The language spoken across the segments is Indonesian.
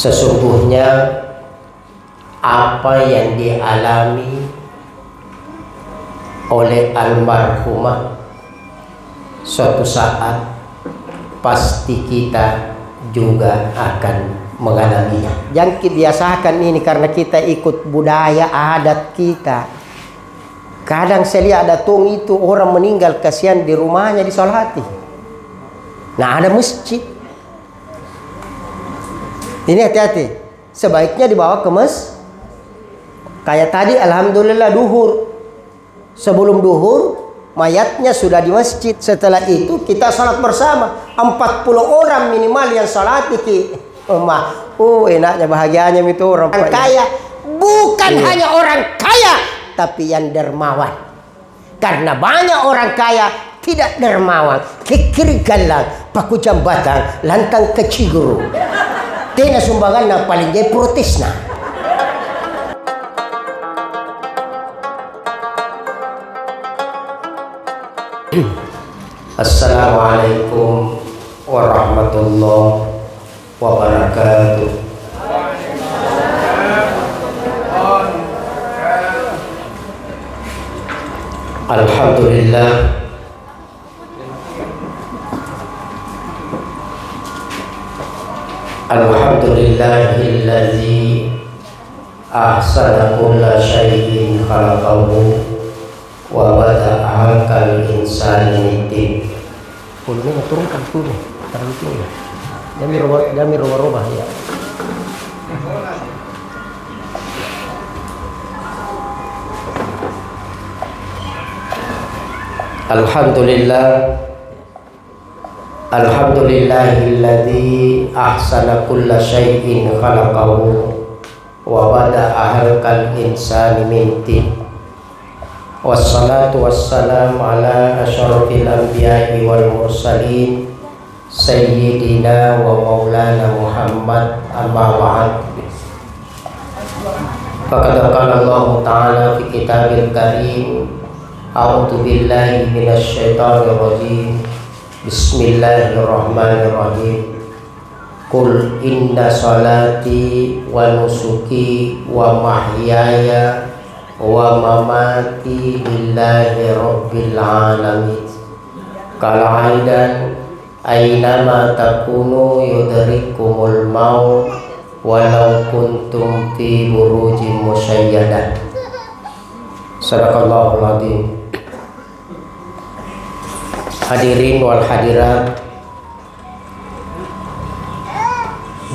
Sesungguhnya apa yang dialami oleh almarhumah suatu saat pasti kita juga akan mengalaminya. Jangan biasakan ini karena kita ikut budaya adat kita. Kadang saya lihat ada tong itu orang meninggal kasihan di rumahnya disolati. Nah ada masjid. Ini hati-hati. Sebaiknya dibawa ke kayak tadi alhamdulillah duhur. Sebelum duhur mayatnya sudah di masjid. Setelah itu kita salat bersama. 40 orang minimal yang salat ki. Enaknya bahagianya itu orang kaya. Bukan hanya orang kaya, tapi yang dermawan. Karena banyak orang kaya tidak dermawan. Kekiri galang, paku jambatan, lantang keciguru. Tina sumbangan na paling jay protes na. Assalamualaikum warahmatullahi wabarakatuh. Alhamdulillah. Alhamdulillahilladzi ahsana kulla syai'in khalaqahu wa bada'a kal insani min tin. Kulnya turunkan kulnya, taruh tinggi. Jamir rubah ya. Alhamdulillah. Alhamdulillahilladzi ahsana kulla syai'in khalaqahu wa bada'a kal insani min tin. Wassalatu wassalamu ala asyrafil anbiya'i wal mursalin sayyidina wa maulana Muhammad amma ba'd. Faqad qala Allah ta'ala fi kitabil karim, a'udzu billahi minasy syaithanir rajim. Bismillahirrahmanirrahim. Qul inna salati wa nusuki wa mahyaya wa mamati lillahi rabbil alamin. Qala aidan aynama takunu yudrikumul maut walau kuntum fi burujin musyayyadah. Sadaqallahul adzim. Hadirin wal hadirat,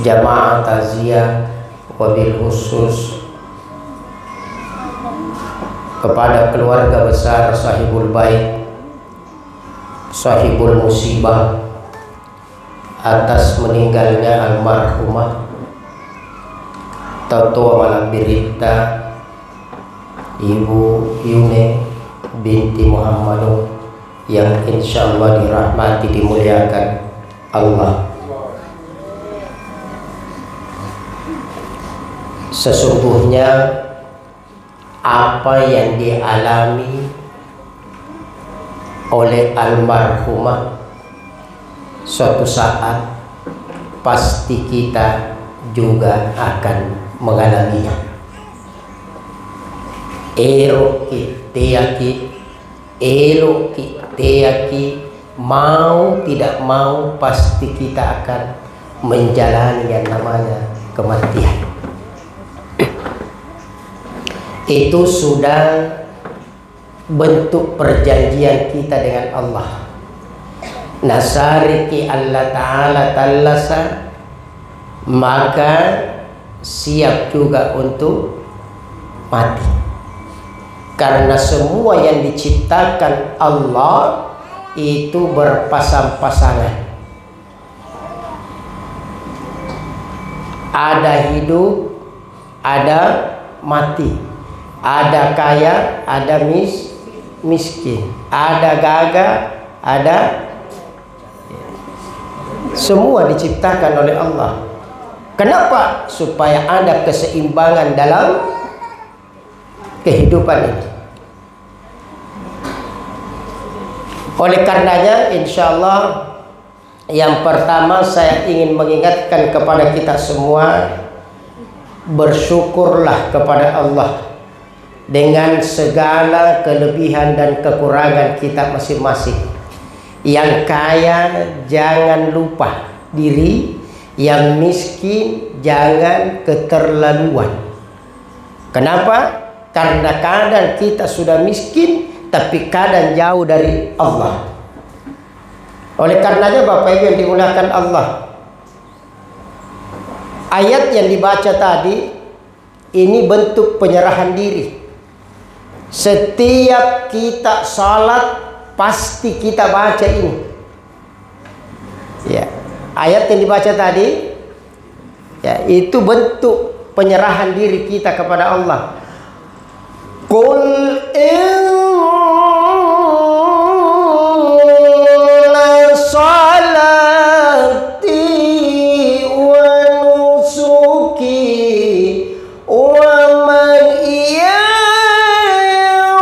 jamaah takziah wabil khusus kepada keluarga besar sahibul bait, sahibul musibah atas meninggalnya almarhumah Tatua Malabirita Ibu Yune binti Muhammadun yang insya Allah dirahmati dimuliakan Allah. Sesungguhnya apa yang dialami oleh almarhumah suatu saat pasti kita juga akan mengalaminya. Mau tidak mau pasti kita akan menjalani yang namanya kematian. Itu sudah bentuk perjanjian kita dengan Allah. Nasariki Allah Ta'ala tallasa, maka siap juga untuk mati. Karena semua yang diciptakan Allah itu berpasang-pasangan. Ada hidup, ada mati. Ada kaya, ada miskin. Ada gagah, ada. Semua diciptakan oleh Allah. Kenapa? Supaya ada keseimbangan dalam kehidupan ini. Oleh karenanya insya Allah Yang pertama saya ingin mengingatkan kepada kita semua, bersyukurlah kepada Allah dengan segala kelebihan dan kekurangan kita masing-masing. Yang kaya jangan lupa diri, yang miskin jangan keterlaluan. Kenapa? Karena kadang kita sudah miskin tapi kadang jauh dari Allah. Oleh karenanya Bapak Ibu yang dimuliakan Allah, ayat yang dibaca tadi ini bentuk penyerahan diri. Setiap kita salat pasti kita baca ini. Ya, ayat yang dibaca tadi ya, itu bentuk penyerahan diri kita kepada Allah. Qul inna salati wa nusuki wa mahyaya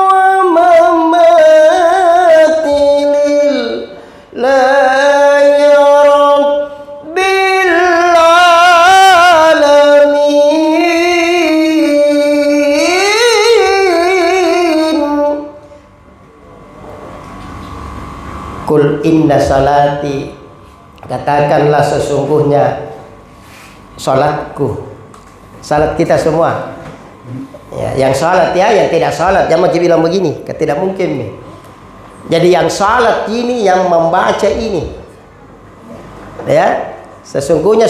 wa mamati lillahi rabbil alamin. Kul inna salati, katakanlah sesungguhnya salatku, salat kita semua ya, yang salat ya, yang tidak salat jangan bilang begini, tidak mungkin nih. Jadi yang salat ini yang membaca ini ya, sesungguhnya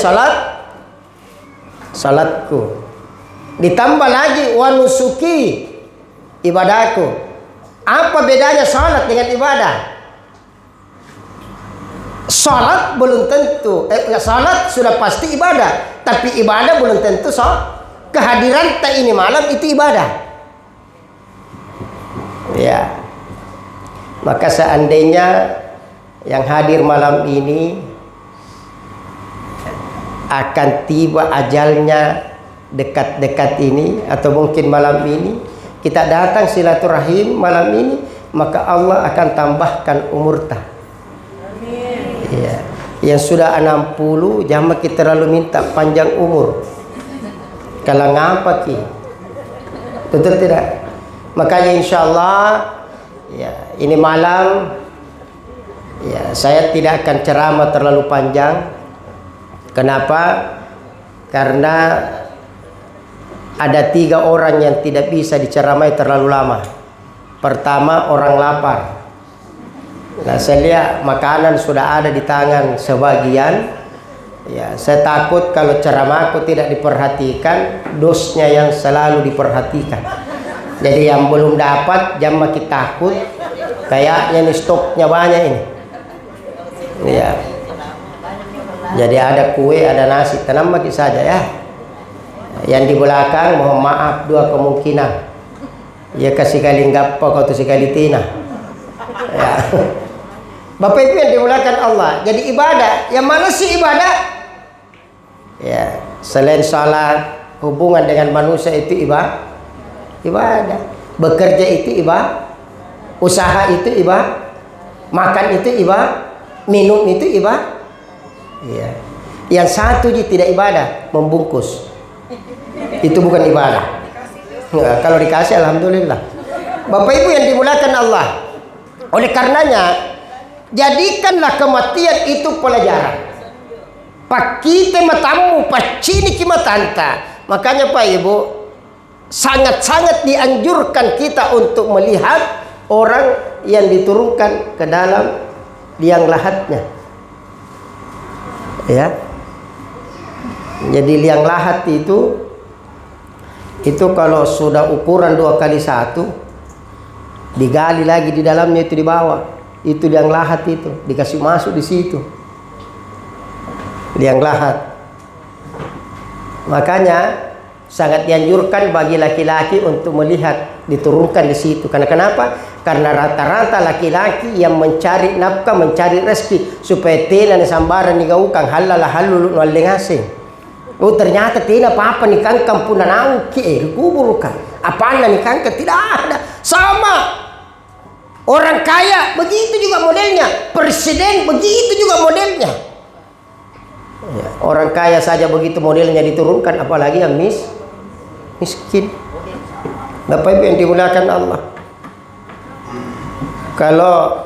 salatku, ditambah lagi wa nusuki, ibadahku. Apa bedanya salat dengan ibadah? Salat belum tentu, salat sudah pasti ibadah, tapi ibadah belum tentu kehadiran tak ini malam itu ibadah. Ya, maka seandainya yang hadir malam ini akan tiba ajalnya dekat-dekat ini, atau mungkin malam ini kita datang silaturahim malam ini, maka Allah akan tambahkan umurta. Ya, yang sudah 60 jangan kita terlalu minta panjang umur. Kalau ngapa ki? Betul tidak? Makanya insyaallah ya, ini malam ya, saya tidak akan ceramah terlalu panjang. Kenapa? Karena ada 3 orang yang tidak bisa diceramai terlalu lama. Pertama, orang lapar. Nah, saya lihat makanan sudah ada di tangan sebagian. Ya, saya takut kalau ceramahku tidak diperhatikan, dosnya yang selalu diperhatikan. Jadi yang belum dapat jangan makin takut. Kayaknya nih stoknya banyak ini. Ya. Jadi ada kue, ada nasi, tenang makin saja ya. Yang di belakang mohon maaf, 2 kemungkinan. Ya kasih kali ngapa kau tu sekali tina. Ya. Bapak Ibu yang dimuliakan Allah, jadi ibadah, yang mana sih ibadah? Ya, selain salat, hubungan dengan manusia itu ibadah. Bekerja itu ibadah, usaha itu ibadah, makan itu ibadah, minum itu ibadah. Ya. Yang satu tidak ibadah, membungkus. Itu bukan ibadah. Nah, kalau dikasih alhamdulillah. Bapak Ibu yang dimuliakan Allah, oleh karenanya jadikanlah kematian itu pelajaran. Pak kita matamu, pak cini kimatanta. Makanya Pak Ibu, sangat-sangat dianjurkan kita untuk melihat orang yang diturunkan ke dalam liang lahatnya. Ya. Jadi liang lahat itu kalau sudah ukuran 2x1, digali lagi di dalamnya itu di bawah. Itu liang lahat itu dikasih masuk di situ, liang lahat. Makanya sangat dianjurkan bagi laki-laki untuk melihat diturunkan di situ. Karena kenapa? Karena rata-rata laki-laki yang mencari nafkah, mencari rezeki supaya tidak sambaran digaukang halal halul noleng asing. Oh ternyata tidak apa-apa nih kangkang pun nanau ke kuburkan. Apaan nih kangkang tidak ada. Sama orang kaya begitu juga modelnya, presiden begitu juga modelnya. Ya, orang kaya saja begitu modelnya diturunkan, apalagi yang miskin. Bapak Ibu yang dimuliakan Allah. Kalau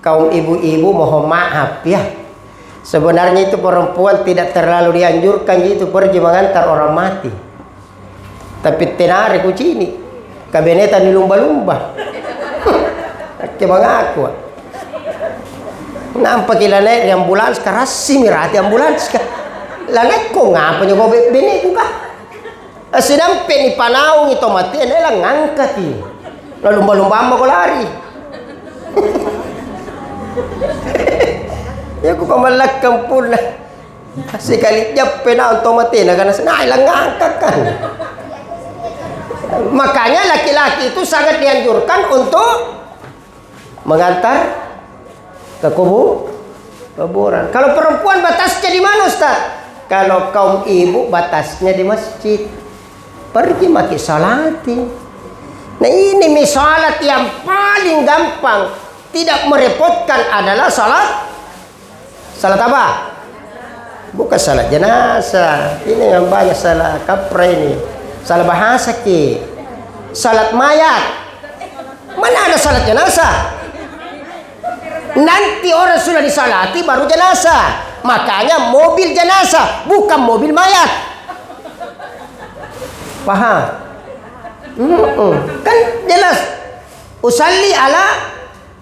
kaum ibu-ibu mohon maaf ya. Sebenarnya itu perempuan tidak terlalu dianjurkan gitu pergi mengantar orang mati. Tapi tenare kucini, kabinetan di lumba-lumba. Coba ngaku. Nampak kila naik di ambulans karasi mirati ambulans ka. Langit ko ngapa nyo gobe bini ko ka. Sinampe ni panaong ito mati, lang ngangkat eh. Lumba-lumba mo ko lari. Ya ko kamalakang pula. Kasi kalitnya pena untuk mati na ganas na ilang ngangkat kan. Makanya laki-laki itu sangat dianjurkan untuk mengantar ke kuburan. Kalau perempuan batasnya di mana Ustaz? Kalau kaum ibu batasnya di masjid. Pergi maki salati. Nah ini salat yang paling gampang, tidak merepotkan adalah salat apa? Bukan salat jenazah. Ini yang banyak salah kaprah ini. Salah bahasa ki. Salat mayat. Mana ada salat jenazah? Nanti orang sudah disalati baru jenazah. Makanya mobil jenazah bukan mobil mayat. Paham? Kan jelas. Usalli ala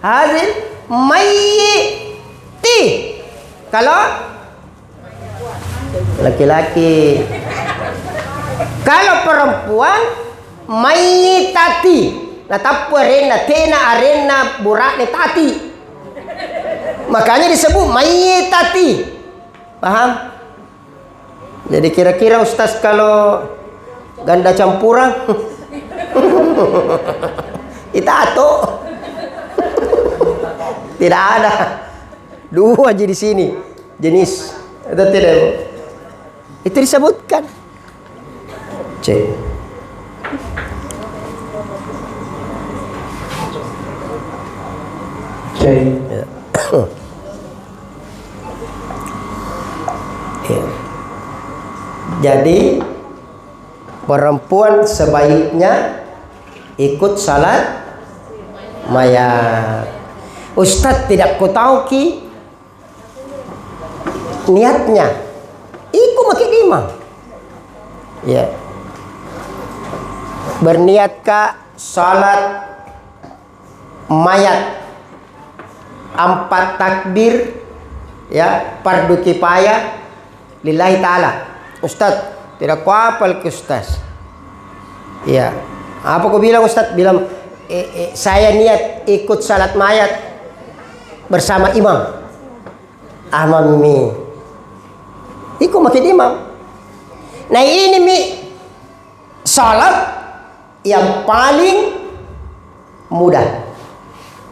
hadil mayyiti. Kalau laki-laki. Kalau perempuan mayyitati. Nah tapu arena tena arena burak tati. Makanya disebut mayyitati. Paham? Jadi kira-kira Ustaz kalau ganda campuran itato tidak ada. Dua aja di sini jenis. Itu tidak. Itu disebutkan. Cek. Cek. Ya. Jadi perempuan sebaiknya ikut salat mayat. Ustadz tidak ku tahu ki niatnya. Iku makin imam. Ya. Berniatkah salat mayat 4 takbir ya fardu kifayah lillahi ta'ala. Ustaz, tidak kuapal ke Ustaz. Ya. Apa kau bilang Ustaz? Bilang saya niat ikut salat mayat bersama imam. Amami. Iku makin imam. Nah ini salat yang paling mudah.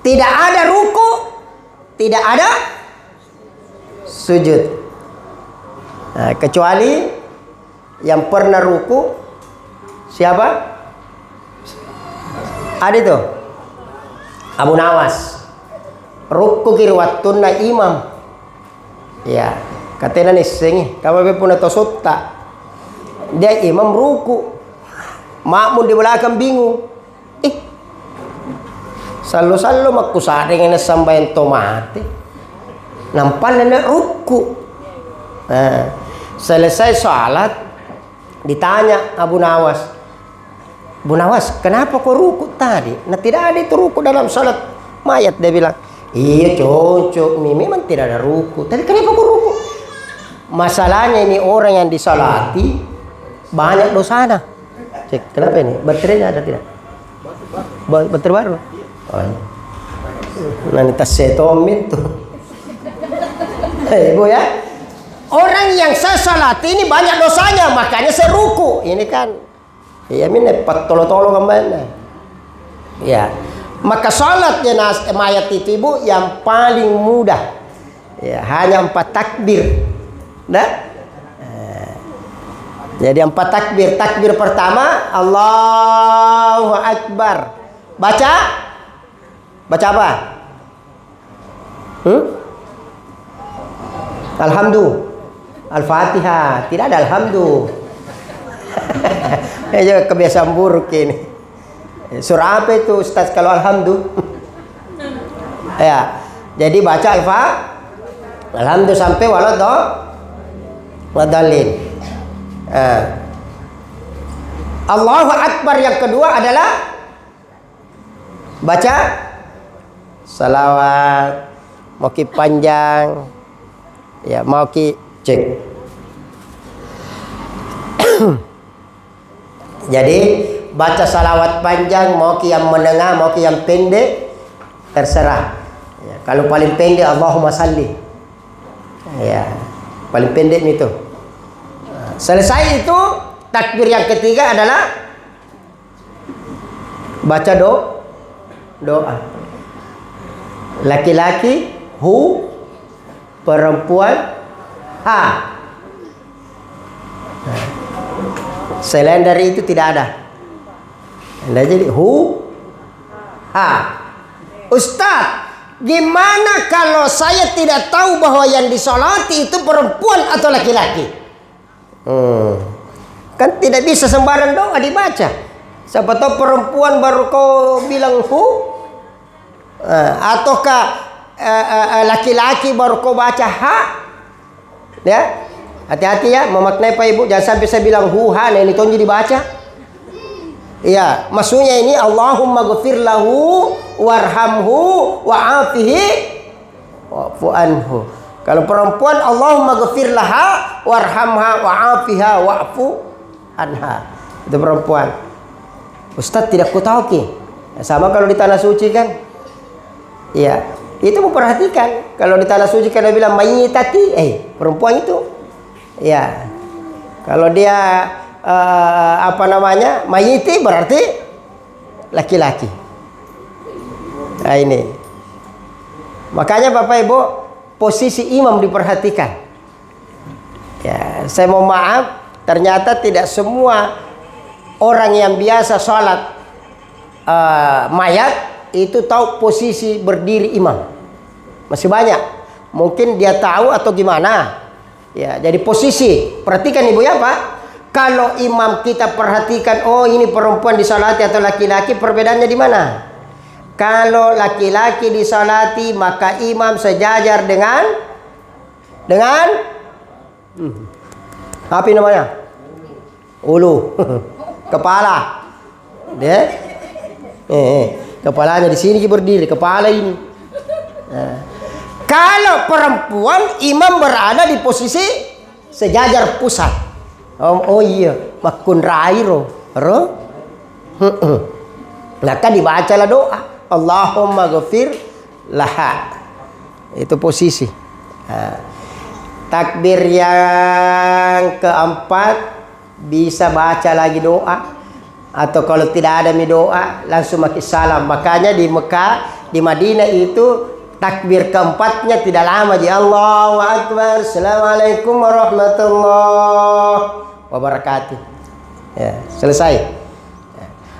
Tidak ada ruku, tidak ada sujud. Nah, kecuali yang pernah ruku siapa? Ada itu Abu Nawas. Ruku kirwatunna imam. Ya, katanya nih sengi. Kamu pun atau sutta. Dia imam ruku. Makmum di belakang bingung. Salo-salo makusaring na sambayan tomate. Nampan na ruku. Selesai salat ditanya Abu Nawas. Abu Nawas, kenapa kau ruku tadi? Nah tidak ada itu ruku dalam salat mayat. Dia bilang, iya cocok, memang tidak ada ruku. Tapi kenapa kau ruku? Masalahnya ini orang yang disalati banyak dosanya. Cek, kenapa ini? Baterainya ada tidak? Baterai baru? Oh, iya. Nanti tas setomin tuh. Ibu ya. Orang yang saya salati ini banyak dosanya, makanya saya ruku. Ini kan, ya ini tolo-tolo kemana? Ya, maka salat jenazah mayat itu ibu yang paling mudah. Ya, hanya 4 takbir. Nah, jadi 4 takbir. Takbir pertama, Allahu Akbar. Baca apa? Alhamdulillah. Al-Fatihah, tidak ada alhamdulillah. Ya kebiasaan buruk ini. Surah apa itu Ustaz kalau alhamdulillah? Ya, jadi baca alhamdulillah sampai waladhalin. Allahu Akbar yang kedua adalah baca salawat, mau ki panjang, ya mau ki cek. Jadi baca salawat panjang, mau ki yang menengah, mau ki yang pendek, terserah. Ya, kalau paling pendek Allahumma salli. Ya, paling pendek itu. Selesai itu takbir yang ketiga adalah baca doa. Laki-laki hu, perempuan ha. Selain dari itu tidak ada. Nah, jadi hu ha. Ustaz, gimana kalau saya tidak tahu bahwa yang disolati itu perempuan atau laki-laki? Kan tidak bisa sembarang doa dibaca. Siapa tahu perempuan baru kau bilang hu, ataukah laki-laki baru kau baca ha? Ya, hati-hati ya memaknai Pak Ibu, jangan sampai saya bilang hu ha, nah ini tonji dibaca. Iya, maksudnya ini Allahumma ghfir lahu warhamhu wa'afihi wa'fu anhu. Kalau perempuan Allahumma ghfir laha warhamha wa'afiha wa'fu anha. Itu perempuan. Ustaz tidak ku tahu ki. Sama kalau di tanah suci kan. Iya, itu memperhatikan. Kalau di tanah suci kan dia bilang mayyitati, perempuan itu. Iya. Kalau dia mayyiti berarti laki-laki. Nah ini. Makanya Bapak Ibu, posisi imam diperhatikan. Ya, saya mau maaf, ternyata tidak semua orang yang biasa sholat mayat itu tahu posisi berdiri imam. Masih banyak. Mungkin dia tahu atau gimana. Ya, jadi posisi. Perhatikan Ibu ya Pak. Kalau imam kita perhatikan, oh ini perempuan disolati atau laki-laki, perbedaannya di mana? Kalau laki-laki disolati, maka imam sejajar dengan apa namanya? Ulu, kepala. Dia, kepalanya di sini berdiri, kepala ini. Kalau perempuan, imam berada di posisi sejajar pusat. Oh iya, makun rairo, maka dibacalah doa, Allahumma ghafir laha. Itu posisi. Takbir yang keempat bisa baca lagi doa, atau kalau tidak ada doa langsung pakai salam. Makanya di Mekah, di Madinah itu takbir keempatnya tidak lama, di Allahu Akbar, Assalamualaikum warahmatullahi wabarakatuh. Ya, selesai.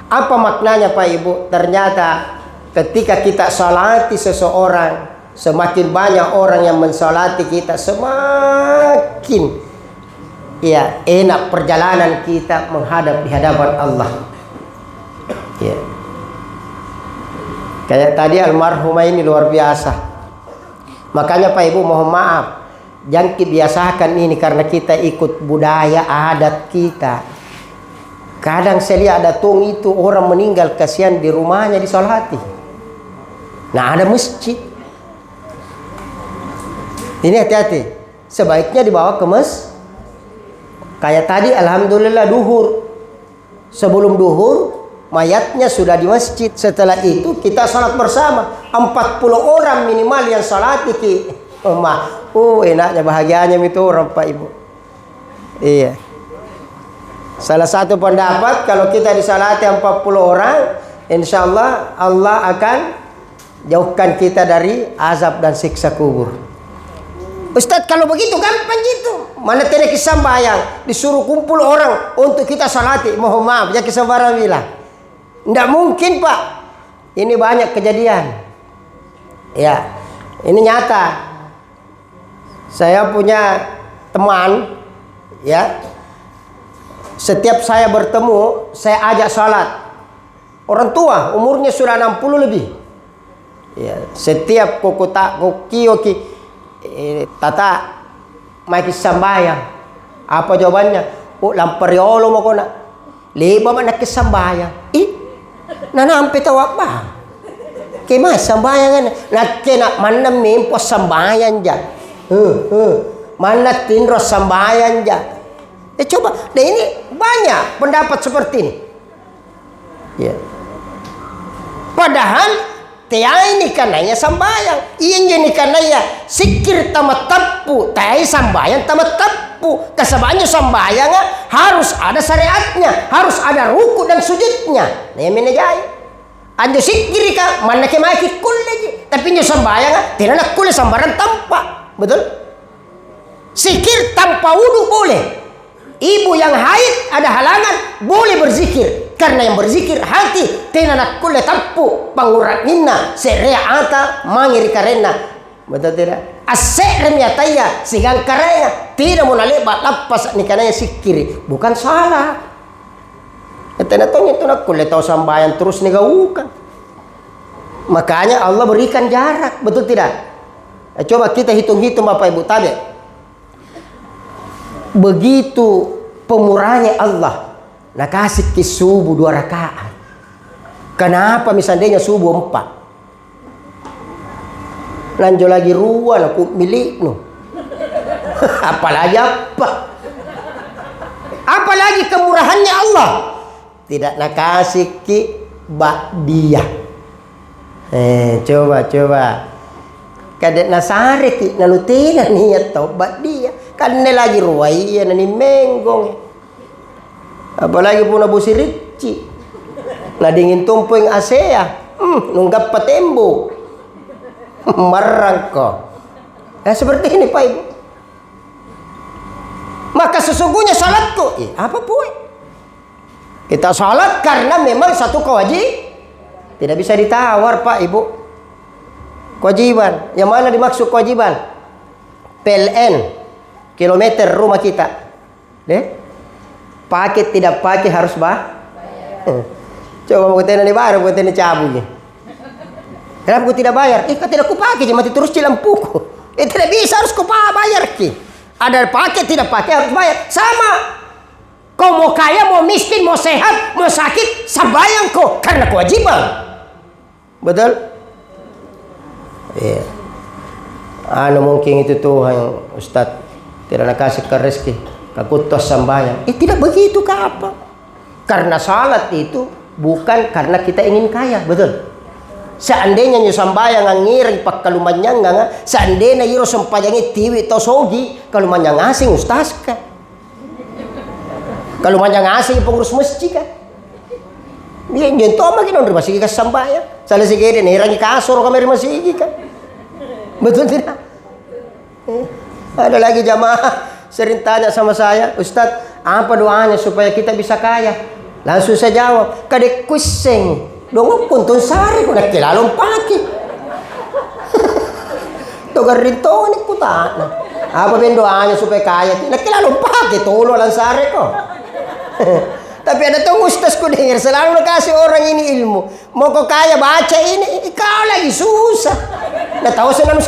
Apa maknanya Pak Ibu? Ternyata ketika kita salati seseorang, semakin banyak orang yang mensalati kita, semakin ya enak perjalanan kita menghadap di hadapan Allah. Ya. Kayak tadi almarhumah ini luar biasa. Makanya Pak Ibu mohon maaf, jangan kebiasakan ini karena kita ikut budaya adat kita. Kadang saya lihat ada tong itu orang meninggal kasihan di rumahnya disolati. Nah ada masjid. Ini hati-hati. Sebaiknya dibawa ke kayak tadi alhamdulillah duhur. Sebelum duhur mayatnya sudah di masjid. Setelah itu kita salat bersama. 40 orang minimal yang salati ki. Enaknya bahagianya itu orang Pak Ibu. Iya. Salah satu pendapat kalau kita disalati 40 orang, insya Allah Allah akan jauhkan kita dari azab dan siksa kubur. Ustadz kalau begitu gampang gitu. Mana tidak kesambayang disuruh kumpul orang untuk kita salati. Mohon maaf ya kesembaran bilang. Tidak mungkin Pak. Ini banyak kejadian. Ya, ini nyata. Saya punya teman, ya. Setiap saya bertemu, saya ajak salat. Orang tua, umurnya sudah 60 lebih. Ya, setiap koki tata mai sambayang. Apa jawabannya? Oh, lampariolo mo ko na. Leba man nakisambaya. Nanampi tawag ba? Kaya sambayangan. Nakina manamim po sambayan dyan. Manatin ro sambayan dyan. Coba, nah ini banyak pendapat seperti ini. Ya. Padahal tiada ini kananya sambayang. Iya ini kananya sikir tamat tapu. Tiada sambayang tamat tapu. Kesebanyak sambayang harus ada syariatnya, harus ada ruku dan sujudnya. Nah yang menajai. Anda sikir ka mana kemaki kul lagi. Tapi nyo sambayang tidak nak kul sambaran tanpa. Betul? Sikir tanpa wudu boleh. Ibu yang haid ada halangan boleh berzikir karena yang berzikir hati tenanak kulle tampu panguranginna serea ata mangiri karena betul tidak aserem ya taya sigang karena tidak mau naleba lapas nikananya sikiri bukan salah tenatong itu nak kulle tahu sambayan terus nigaukan makanya Allah berikan jarak betul tidak coba kita hitung-hitung Bapak Ibu tadi. Begitu pemurahnya Allah nakasih ke subuh 2 rakaat. Kenapa misalnya subuh 4? Lanjut lagi ruang aku milik no. Apalagi apa? Apalagi kemurahannya Allah. Tidak nakasih ke ba'diyah. Coba. Kadek nasare ki nalutena niat taubat dia. Kan lagi ruwaya nani menggong. Apalagi pun Abu Sirici. Nadingin tumpu yang asea. Nunggap patembo. Marang ko. Seperti ini Pak Ibu. Maka sesungguhnya salatku. Apa pun? Kita salat karena memang satu kewajiban. Tidak bisa ditawar Pak Ibu. Kewajiban. Yang mana dimaksud kewajiban? PLN. Kilometer rumah kita. Pakai tidak pakai harus coba mau tanya nih baru mau tanya cabut. Kenapa aku tidak bayar? Kau tidak ku pakai mati terus cilampuku. Tidak bisa harus ku bayar ki. Ada pakai tidak pakai harus bayar. Sama. Kau mau kaya mau miskin mau sehat mau sakit sambayang kau karena kewajiban. Betul? Iya. Mungkin itu Tuhan Ustadz tidak nak kasih ke rezeki kakutos sambayang. Tidak begitu ke apa? Karena salat itu bukan karena kita ingin kaya, betul? Seandainya nyo sambayang ngiring pak kalumanyang seandainya yiro sampayangi tiwi to sogi kalumanyang asing ustaz ka. Kalumanyang asing pengurus masjid ka. Dia nyentuh makin on masih ka sambayang. Salah sigede nirangi kasur kamari masih ka. Betul tidak? Ada lagi jamaah sering tanya sama saya, Ustadz, apa doanya supaya kita bisa kaya? Langsung saya jawab, kadek kuseng, dong kuntun sari ko nak kilalong paki. Togar rito ni kutana. Apa ben doanya supaya kaya? Nak kilalong paki, tulo lang sari ko. Tapi ada tuh ustaz ku dengar selalu kasih orang ini ilmu. Mau kau kaya baca ini, kau lagi susah. Nah tahu senang.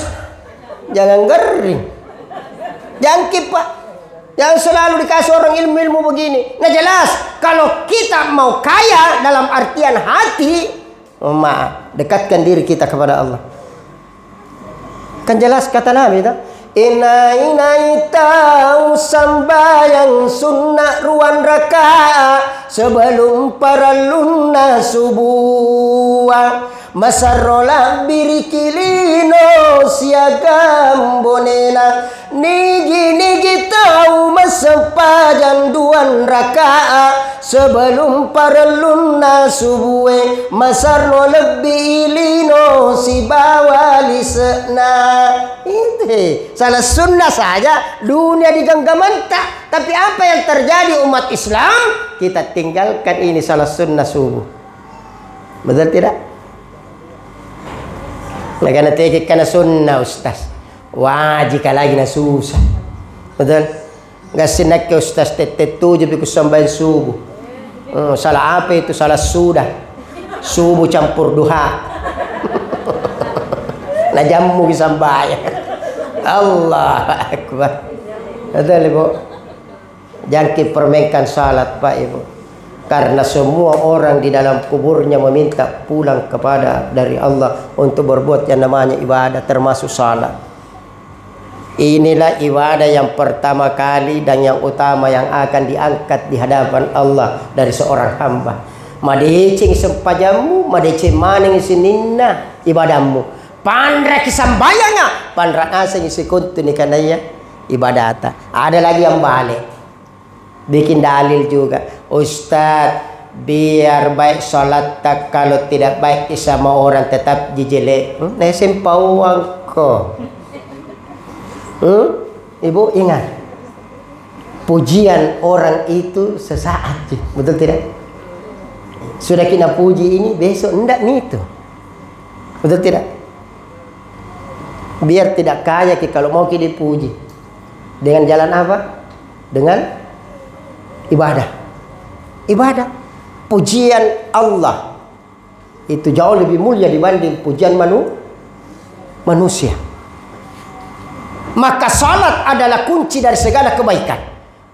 Jangan gering. Jangan Pak. Yang selalu dikasih orang ilmu-ilmu begini. Nah jelas, kalau kita mau kaya dalam artian hati, dekatkan diri kita kepada Allah. Kan jelas kata Nabi itu. Inai tahu sambayang sunnah ruan rakaat sebelum para luna subuh. Masarola birikilino siagam bonena nigi tahu masepajan 2 rakaat sebelum para luna subuh masarno lebih ilino si bawali sena itu salah sunnah saja dunia digenggaman tak tapi apa yang terjadi umat Islam kita tinggalkan ini salah sunnah subuh betul tidak? Karena tekik kana sunnah ustaz wajib lagi na susah Betul? Nggak sinak ke Ustaz Tete tujuh biku sambahin subuh. Salah apa itu? Salah sudah. Subuh campur duha. Nah jamu sambahin. Allah Akbar. Betul Ibu? Jangan permainkan salat Pak Ibu. Karena semua orang di dalam kuburnya meminta pulang kepada dari Allah untuk berbuat yang namanya ibadah termasuk salat. Inilah ibadah yang pertama kali dan yang utama yang akan diangkat di hadapan Allah dari seorang hamba. Madecing sempajamu, madecing maning sininna ibadahmu. Pandra kisambayanga, pandra asing isikuntu ni kanaya ibadata. Ada lagi yang balik. Bikin dalil juga. Ustaz, biar baik salat tak kalau tidak baik sama orang tetap dijelek. Nah sempauang ko. Ibu ingat, pujian orang itu sesaat, betul tidak? Sudah kita puji ini, besok enggak nih itu, betul tidak? Biar tidak kaya kalau mau kita dipuji dengan jalan apa? Dengan ibadah. Ibadah, pujian Allah itu jauh lebih mulia dibanding pujian manusia. Maka salat adalah kunci dari segala kebaikan.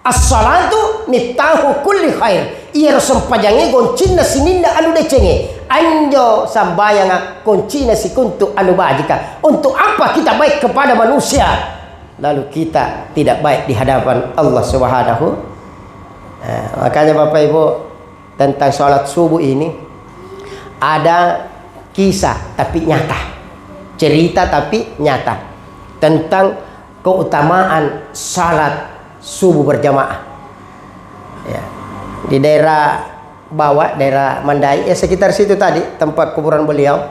As-salatu miftahu kulli khair. Ia sempajange goncina sininda anu decenge. Anjo sambayanga kuncina sikuntu anu bajika. Untuk apa kita baik kepada manusia lalu kita tidak baik di hadapan Allah Subhanahu. Makanya Bapak Ibu, tentang salat subuh ini ada kisah tapi nyata. Cerita tapi nyata tentang keutamaan salat subuh berjamaah. Ya. Di daerah bawah, daerah Mandai, sekitar situ tadi tempat kuburan beliau.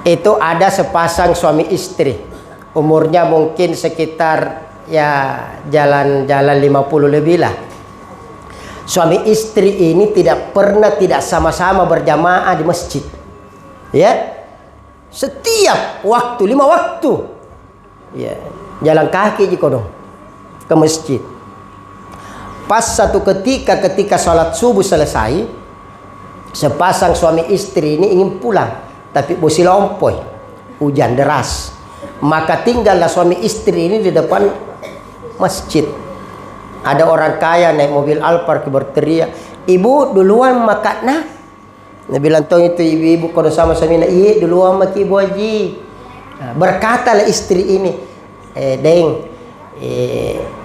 Itu ada sepasang suami istri. Umurnya mungkin sekitar jalan 50 lebih lah. Suami istri ini tidak sama-sama berjamaah di masjid. Ya. Setiap waktu, 5 waktu. Ya, jalan kaki jika dong ke masjid. Pas satu ketika sholat subuh selesai, sepasang suami istri ini ingin pulang, tapi bosi lompoi, hujan deras. Maka tinggallah suami istri ini di depan masjid. Ada orang kaya naik mobil Alphard berteriak, "Ibu duluan makan nah." Nah bilang tong itu ibu kalau sama suami, "Iya duluan mak ibu haji." Berkatalah istri ini, "Deng,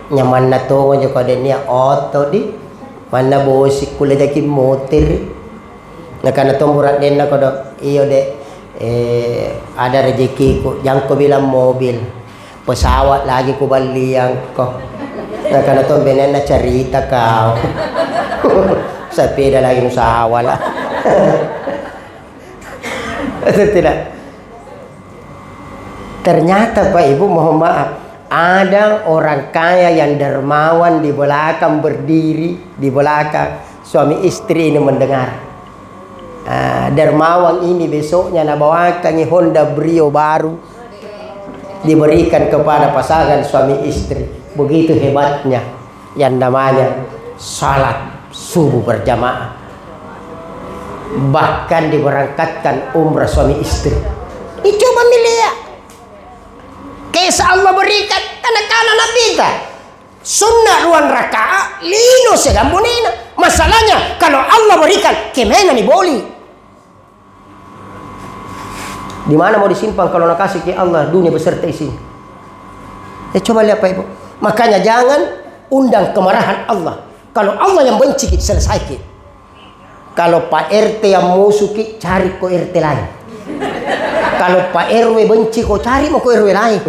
nyaman na to aja kada niya oto di mana bosik kula daki motor." Nah kana to murat den na kada iyo de ada rezeki ko yang ko bilang mobil pesawat lagi ko baliang ko. Nah kana to benen na cerita kau. Sepeda lagi usaha lah. Tidak. Ternyata Pak Ibu mohon maaf, ada orang kaya yang dermawan di belakang berdiri di belakang suami istri ini mendengar. Dermawan ini besoknya nabawakan Honda Brio baru diberikan kepada pasangan suami istri. Begitu hebatnya yang namanya salat subuh berjamaah. Bahkan diberangkatkan umrah suami istri. Dicoba milia. Kisah Allah berikan anak-anak Nabi kita. Sunnah ruang rakaat lino segambunina. Masalahnya kalau Allah berikan kemana nih boli? Di mana mau disimpan kalau nak kasih ke Allah dunia beserta isinya? Coba lihat Pak Ibu. Makanya jangan undang kemarahan Allah. Kalau Allah yang benci selesai. Kalau Pak RT yang musuh cari ke RT lain. Kalau Pak RW benci kau cari mau ke RW lain.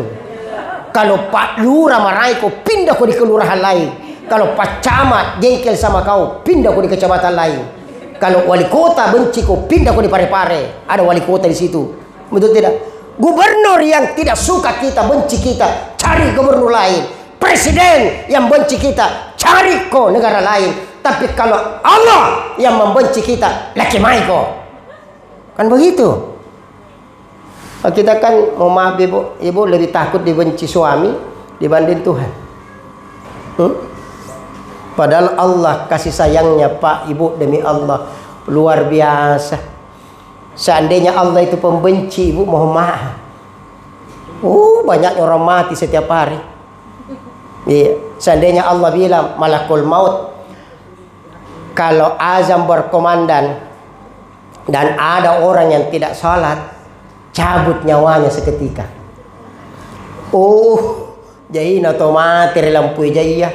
Kalau Pak Lurah marahi kau pindah kau di kelurahan lain. Kalau Pak Camat jengkel sama kau pindah kau di kecamatan lain. Kalau wali kota benci kau pindah kau di Parepare. Ada wali kota di situ. Betul tidak? Gubernur yang tidak suka kita, benci kita, cari gubernur lain. Presiden yang benci kita, cari kau negara lain. Tapi kalau Allah yang membenci kita, laki mai kau. Kan begitu. Kita kan mau maaf ibu lebih takut dibenci suami dibanding Tuhan. Padahal Allah kasih sayangnya Pak Ibu demi Allah luar biasa. Seandainya Allah itu pembenci, Ibu mohon maaf. Banyak orang mati setiap hari. Iya. Seandainya Allah bilang malakul maut, kalau azan berkomandan dan ada orang yang tidak sholat, cabut nyawanya seketika. Jadi otomatis lampu jaya.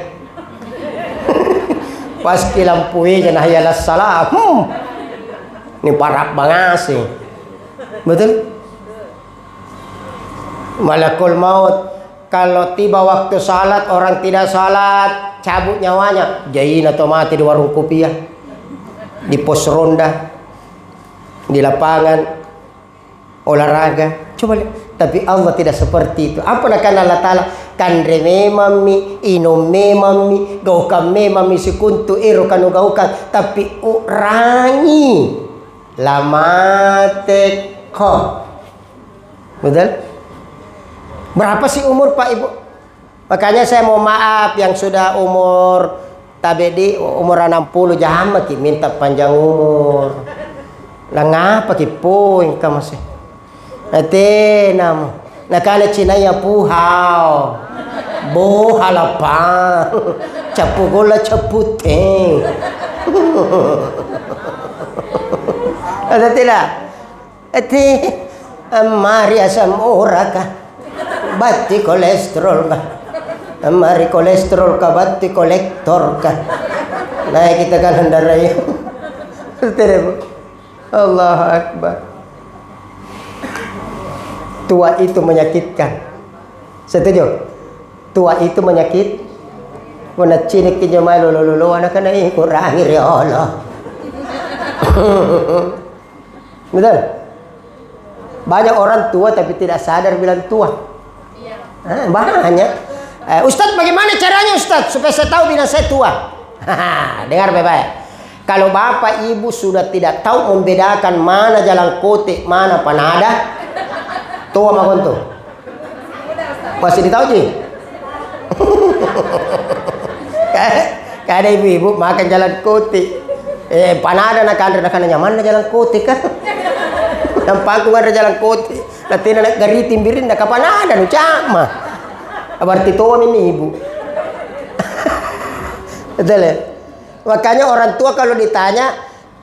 Pas ke lampu jangan hayalas salam. Ini parah banget sih. Betul? Malakul maut kalau tiba waktu salat orang tidak salat, cabut nyawanya. Jain otomatis di warung kopi ya, di pos ronda, di lapangan olahraga. Coba lihat. Tapi Allah tidak seperti itu. Apa nak Allah Ta'ala? Kandre memami, inom memami, gaukan memami sikuntu ero kanu gaukan. Tapi urangi lamate ko. Betul? Berapa sih umur Pak Ibu? Makanya saya mau maaf yang sudah umur tabedi umur 60 jangan maki minta panjang umur. Lah ngapa ki poin ka masih? Nate namo. Nakala Cina ya puhao. Bo halapang. Capu gola caputeng. Ada tidak? Mari asam oraka. Batti kolesterol ka. Mari kolesterol ka, batti kolektor ka. Naik kita kan hendarai. Allahu Akbar. Tua itu menyakitkan. Setuju? Tua itu menyakit. Wana cinik kinyo malulululo anak na kurangi ya Allah. Betul? Banyak orang tua tapi tidak sadar bilang tua. Banyak. Ustadz bagaimana caranya Ustadz supaya saya tahu bila saya tua? Dengar baik-baik. Kalau bapak ibu sudah tidak tahu membedakan mana jalan kote, mana panada, tua makon tuh. Masih ditahu sih? Kada ibu-ibu makan jalan kote. Panada nak nyaman na jalan kote kan? Nampak ada jalan kote. Nanti nak gari timbirin nak kapan ada nu cama. Berarti tua ini ibu. Betul ya? Makanya orang tua kalau ditanya,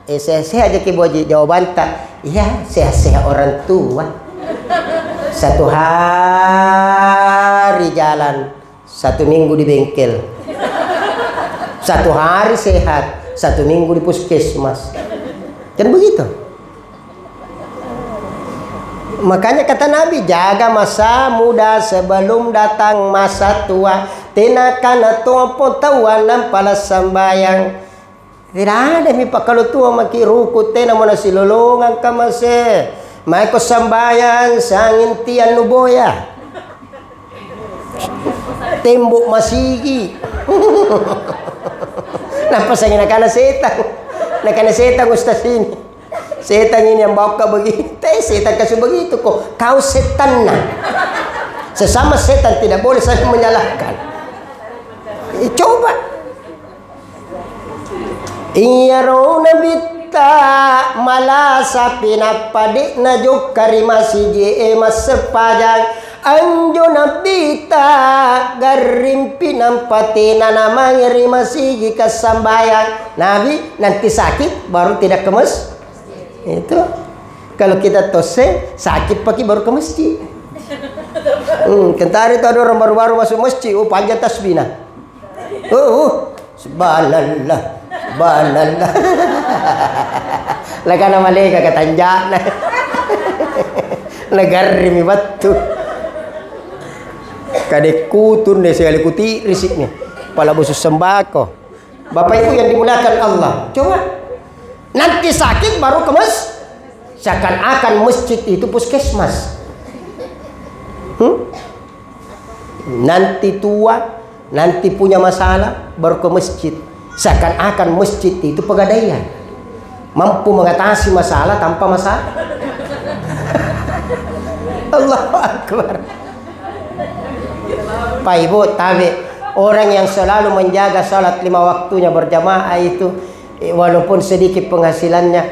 sehat aja kiboji jawaban tak. Iya sehat-sehat orang tua. Satu hari jalan, 1 minggu di bengkel. 1 hari sehat, 1 minggu di puskesmas. Kan begitu. Makanya kata Nabi, jaga masa muda sebelum datang masa tua. Tinakana tua tawanan pala sambayang. Tidak ada mi pak kalau tua maki ruku tena mana silolongan kamase. Mai ko sambayang sangin tian nuboya. Tembok masigi. Napa sangin nakana setan? Nakana setan ustaz ini. Setan ini yang bawa kau begitu, setan kasih begitu kok. Kau setan nah. Sesama setan tidak boleh saling menyalahkan. Coba. Iyarona bitta malasa pinapadik na juk karimasi je mas sepajang anjo nabita garimpi nampati nanamang rimasi kasambayang. Nabi nanti sakit baru tidak kemes. Itu kalau kita tose sakit pagi baru ke masjid. Kentari itu ada orang baru-baru masuk masjid, panjat tasbih nah. Subhanallah, subhanallah. Lah kana malaikat katanjak nah. Nagarimi batu. Kade kutun deh sekali kuti risiknya. Pala busus sembako. Bapak Ibu yang dimuliakan Allah. Coba nanti sakit baru ke masjid. Seakan-akan masjid itu puskesmas. Nanti tua, nanti punya masalah baru ke masjid. Seakan-akan masjid itu pegadaian, mampu mengatasi masalah tanpa masalah. Allahu Akbar. Pak Ibu, tapi orang yang selalu menjaga salat 5 waktunya berjamaah itu walaupun sedikit penghasilannya,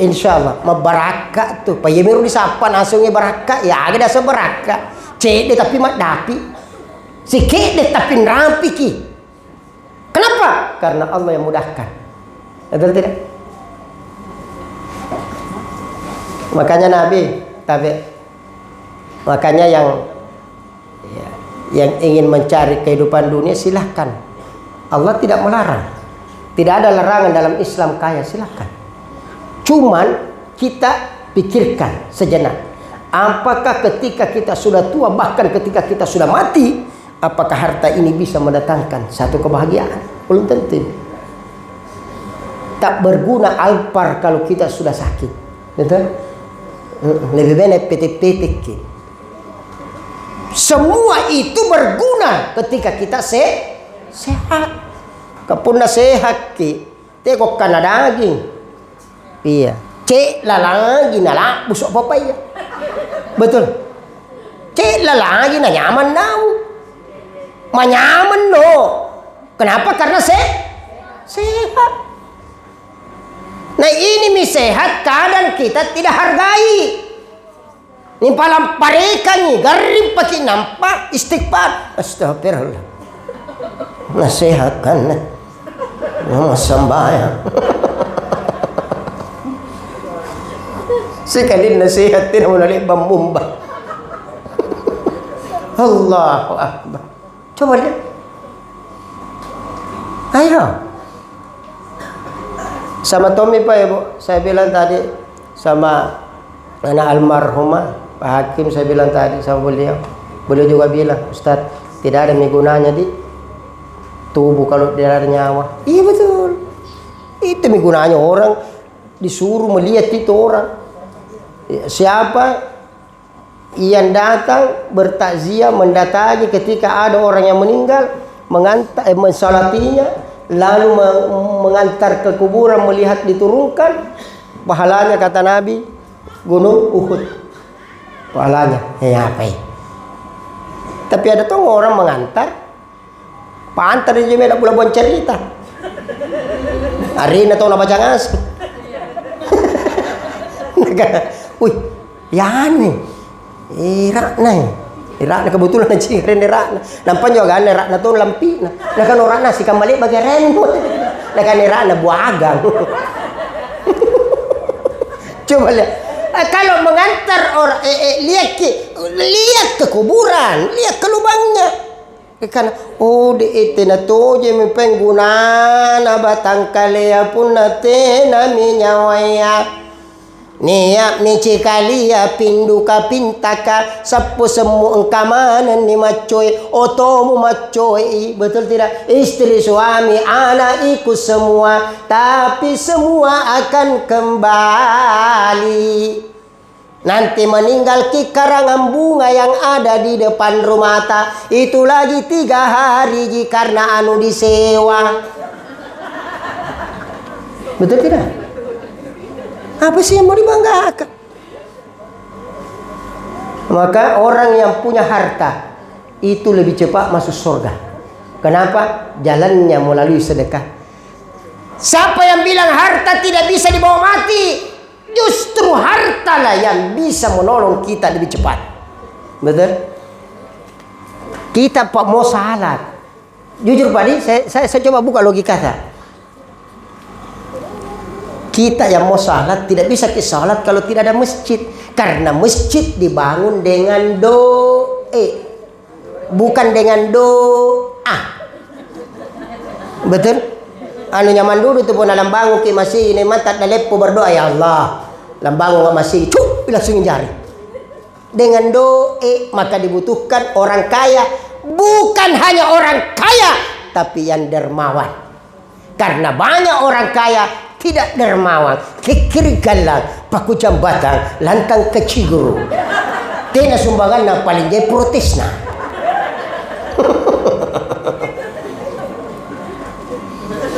insya Allah mabaraka tuh. Pak Yemiru disapa langsungnya baraka, ya ada sebaraka. Cede tapi mak dapi, sikit deh tapi rapi ki. Kenapa? Karena Allah yang mudahkan. Betul tidak? Makanya Nabi, tapi makanya yang ingin mencari kehidupan dunia silahkan. Allah tidak melarang. Tidak ada larangan dalam Islam kaya, silahkan. Cuman kita pikirkan sejenak. Apakah ketika kita sudah tua, bahkan ketika kita sudah mati, apakah harta ini bisa mendatangkan satu kebahagiaan? Belum tentu. Tak berguna alpar kalau kita sudah sakit. Betul? Lebih baik petik-petik. Semua itu berguna ketika kita sehat. Kapun na sehat ki, tegok ka na daging. Iya. Cek lagi na la busok papaya. Betul. Cek lagi na nyaman daw. Manyaman no. Kenapa? Karena sehat. Nah ini mi sehat kadang kita tidak hargai. Ni palang parekan ni garib pakai nampak istighfar. Astagfirullah. Nasihatkan na. Sembahyang. Sekali nasihat tidak melalui bambumba. Allahu Akbar. Coba lihat. Ayo. Sama Tommy Pak Ibu, saya bilang tadi sama anak almarhumah Pak Hakim, saya bilang tadi sama beliau. Beliau juga bilang, Ustaz, tidak ada gunanya di tubuh kalau tidak ada nyawa. Iya betul. Itu gunanya orang disuruh melihat itu orang. Siapa yang datang bertakziah mendatangi ketika ada orang yang meninggal, mensalatinya, lalu mengantar ke kuburan melihat diturunkan, pahalanya kata Nabi gunung Uhud. Pahalanya apa ya? Tapi ada tuh orang mengantar, pantar dia tidak boleh buat cerita. Hari ini tahu nak baca ngas. Wih, ya nih, Irak kebetulan aja keren Irak. Nampak juga kan Irak na tuh lampi. Nah kan orang nasi kembali bagi ren. Nah kan Irak na buagang. Coba lihat. Kalau mengantar orang, lihat ke kuburan, lihat ke lubangnya. Kan, di na to je mi pengguna batang kalea pun nate na minyawaya. Niap ni cikalia pinduka pintaka sapu semu engkamanan ni macoy otomu macoy. Betul tidak? Istri suami anak ikut semua, tapi semua akan kembali. Nanti meninggal ki karangan bunga yang ada di depan rumah ta. Itu lagi 3 hari ji karena anu disewa. Betul tidak? Apa sih yang mau dibanggakan? Maka orang yang punya harta itu lebih cepat masuk surga. Kenapa? Jalannya melalui sedekah. Siapa yang bilang harta tidak bisa dibawa mati? Justru hartalah yang bisa menolong kita lebih cepat. Betul? Kita mau salat. Jujur Pak, saya coba buka logika saya. Kita yang mau salat tidak bisa ke salat kalau tidak ada masjid. Karena masjid dibangun dengan bukan dengan doa. Betul? Anu nyaman dulu tu pun dalam bangun ke masih ini mata lepo berdoa ya Allah. Dalam bangun masih langsung jari. Dengan doa maka dibutuhkan orang kaya, bukan hanya orang kaya tapi yang dermawan. Karena banyak orang kaya tidak dermawan, kekiri galang, paku jambatan, lantang keciguru. Tena sumbangan na paling jay protes na.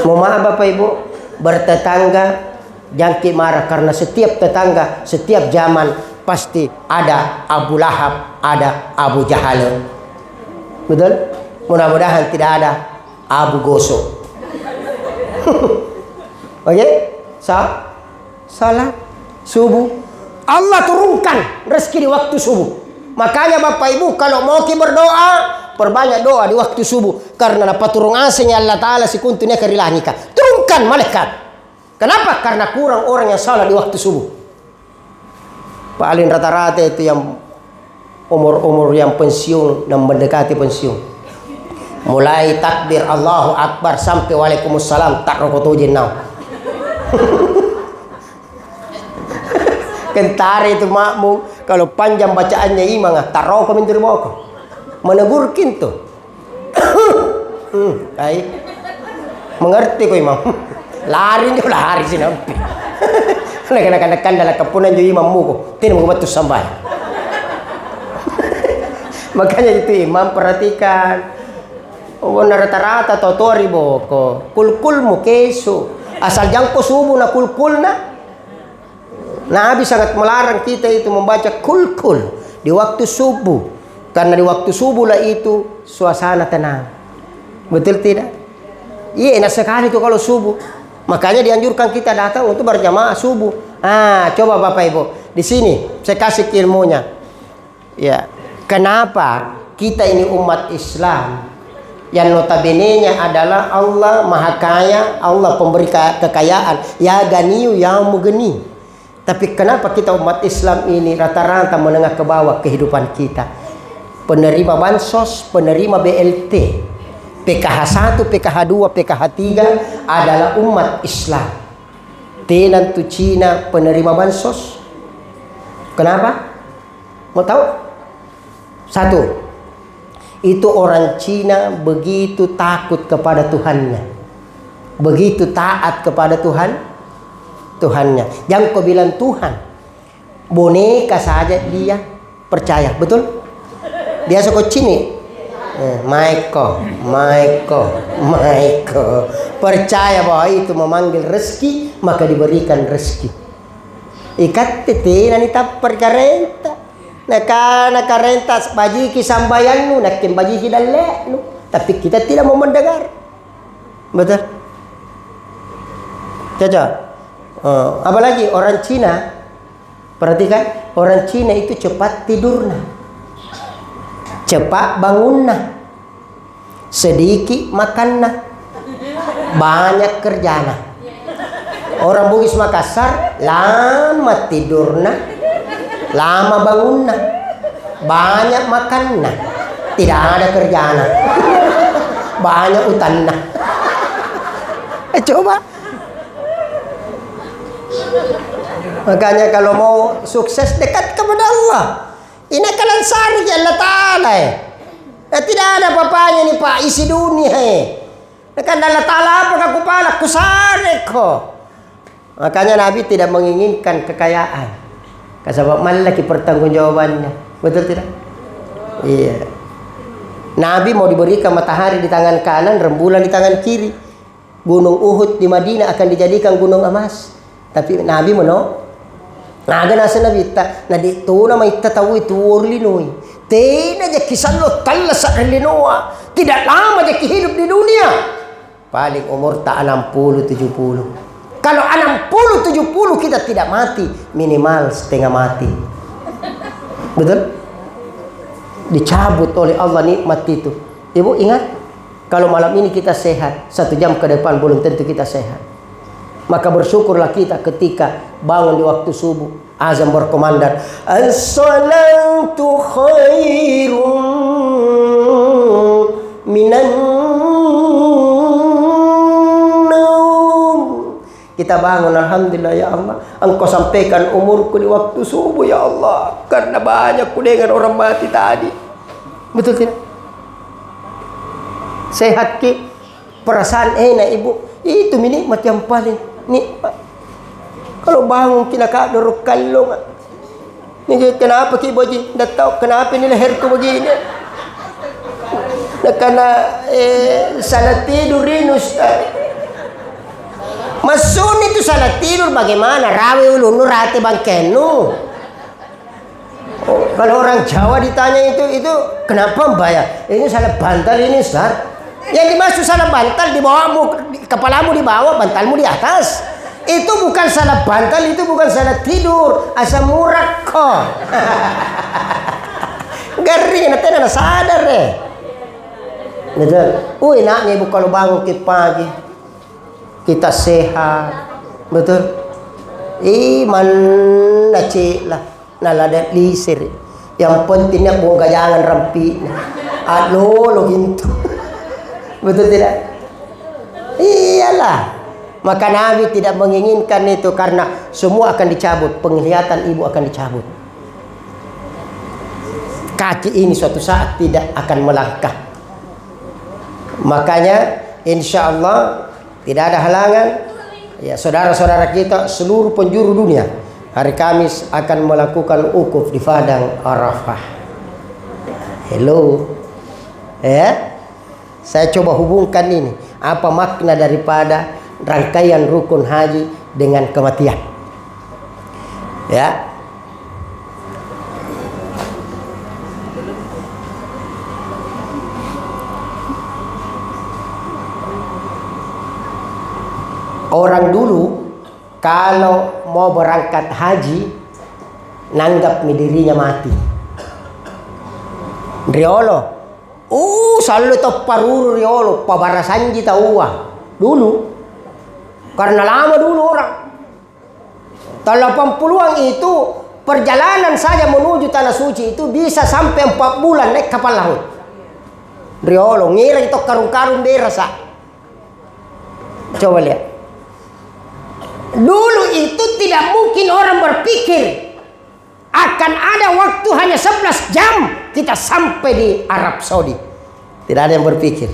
Mohon Bapak Ibu, bertetangga jangki marah karena setiap tetangga, setiap zaman pasti ada Abu Lahab, ada Abu Jahal. Betul? Mudah-mudahan tidak ada abu gosok. Oke? Salat subuh. Allah turunkan rezeki di waktu subuh. Makanya Bapak Ibu kalau mau berdoa, perbanyak doa di waktu subuh. Karena dapat turun asing Allah Ta'ala sikuntunya kerilangika. Turunkan malaikat. Kenapa? Karena kurang orang yang salat di waktu subuh. Paling rata-rata itu yang umur-umur yang pensiun dan mendekati pensiun. Mulai takbir Allahu Akbar sampai Waalaikumsalam tak rokok jenau. Kentari itu makmum kalau panjang bacaannya imam tak rokok minta rokok. Menegur kintu. Baik. Mengerti kok imam. Lari sini. Nak dalam kepunan jo imammu ko. Tidak mau batus sampai. Makanya itu imam perhatikan. Oh, rata-rata totori boko. Kul-kulmu kesu. Asal jangko subuh na kul-kul na. Nabi sangat melarang kita itu membaca kul-kul di waktu subuh. Karena di waktu subuh lah itu suasana tenang. Betul tidak? Iya, enak sekali itu kalau subuh. Makanya dianjurkan kita datang untuk berjamaah subuh. Coba Bapak Ibu, di sini saya kasih ilmunya. Ya, kenapa kita ini umat Islam yang notabene-nya adalah Allah Maha Kaya, Allah pemberi kekayaan, ya ganiyu ya mugeni. Tapi kenapa kita umat Islam ini rata-rata menengah ke bawah kehidupan kita? Penerima bansos, penerima BLT, PKH 1, PKH 2, PKH 3 adalah umat Islam. Tenan tu Cina penerima bansos. Kenapa? Mau tahu? Satu, itu orang Cina begitu takut kepada Tuhannya. Begitu taat kepada Tuhannya. Jangan kau bilang Tuhan. Boneka saja dia percaya. Betul? Biasa kau Cina. Maiko percaya bahwa itu memanggil rezeki, maka diberikan rezeki. Ikat tete nani tapar karenta, naka karenta baji kisambayan nu, nakin baji kidalle nu, tapi kita tidak mau mendengar. Betul? Caca. Apalagi orang Cina, perhatikan orang Cina itu cepat tidurnya. Cepat bangunna, sedikit makanna, banyak kerjana. Orang Bugis Makassar lama tidurna, lama bangunna, banyak makanna, tidak ada kerjana, banyak utanna. Coba. Makanya kalau mau sukses dekat kepada Allah. Ini kalan sari ya Allah Ta'ala tidak ada apa-apanya nih Pak, isi dunia Kan Allah Ta'ala apa kepala kusare ko. Makanya Nabi tidak menginginkan kekayaan. Sebab malaki pertanggungjawabannya. Betul tidak? Iya. Nabi mau diberikan matahari di tangan kanan, rembulan di tangan kiri. Gunung Uhud di Madinah akan dijadikan gunung emas. Tapi Nabi menolak. Nah, ada nasa Nabi ta, na di to na may tatawi tuor linoy. Tena ja kisalo talla sa linoa. Tidak lama ja hidup di dunia. Paling umur tak 60-70. Kalau 60-70 kita tidak mati, minimal setengah mati. Betul? Dicabut oleh Allah nikmat itu. Ibu ingat, kalau malam ini kita sehat, 1 jam ke depan belum tentu kita sehat. Maka bersyukurlah kita ketika bangun di waktu subuh, azan berkomandan, as-salatu khairun minan naum. Kita bangun, alhamdulillah ya Allah, Engkau sampaikan umurku di waktu subuh ya Allah, karena banyak ku dengar orang mati tadi. Betul tidak? Sehat ki, perasaan enak ibu, itu nikmat yang paling nikmat. Kalau bangun kina dorok kalong. Ini kenapa ki boji? Ndak tahu kenapa ini leherku begini. Karena salah tidur ini Ustaz. Masun itu salah tidur bagaimana? Rawi ulunu rati bangkenu. Kalau orang Jawa ditanya itu kenapa Mbak ya? Ini salah bantal ini Ustaz. Yang dimaksud salah bantal kepalamu di bawah, bantalmu di atas. Itu bukan salah bantal, itu bukan salah tidur, asam urat kok. Garing, nanti ada sadar deh. Betul. Enaknya ibu kalau bangun kita pagi, kita sehat, betul. Iman nacik lah, naladat lisir. Yang pentingnya buang gajangan rampi. Lo gitu. Betul tidak? Iyalah. Maka Nabi tidak menginginkan itu karena semua akan dicabut, penglihatan ibu akan dicabut. Kaki ini suatu saat tidak akan melangkah. Makanya insya Allah tidak ada halangan. Ya, saudara-saudara kita seluruh penjuru dunia hari Kamis akan melakukan wukuf di Padang Arafah. Hello, ya. Saya coba hubungkan ini. Apa makna daripada rangkaian rukun haji dengan kematian? Ya. Orang dulu kalau mau berangkat haji nanggap dirinya mati. Riolo. Selalu itu paruru riolo pabarasanji tawa dulu. Karena lama dulu orang. Tahun 80-an itu perjalanan saja menuju tanah suci itu bisa sampai 4 bulan naik kapal laut. Riolo ngira itu karung-karung berasa. Coba lihat. Dulu itu tidak mungkin orang berpikir akan ada waktu hanya 11 jam kita sampai di Arab Saudi. Tidak ada yang berpikir.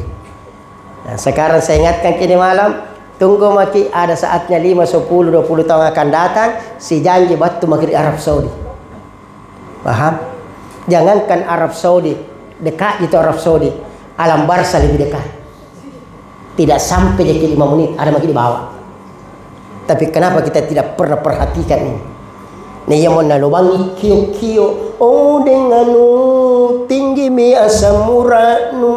Nah, sekarang saya ingatkan kini malam, tunggu maki ada saatnya 5, 10, 20 tahun akan datang, si janji batu maki di Arab Saudi. Paham? Jangankan Arab Saudi, dekat itu Arab Saudi, alam Barsa lebih dekat. Tidak sampai jadi 5 menit ada maki di bawah. Tapi kenapa kita tidak pernah perhatikan ini? Nih yang mau nalubangi kio-kio, denganmu tinggi mi asam uratmu,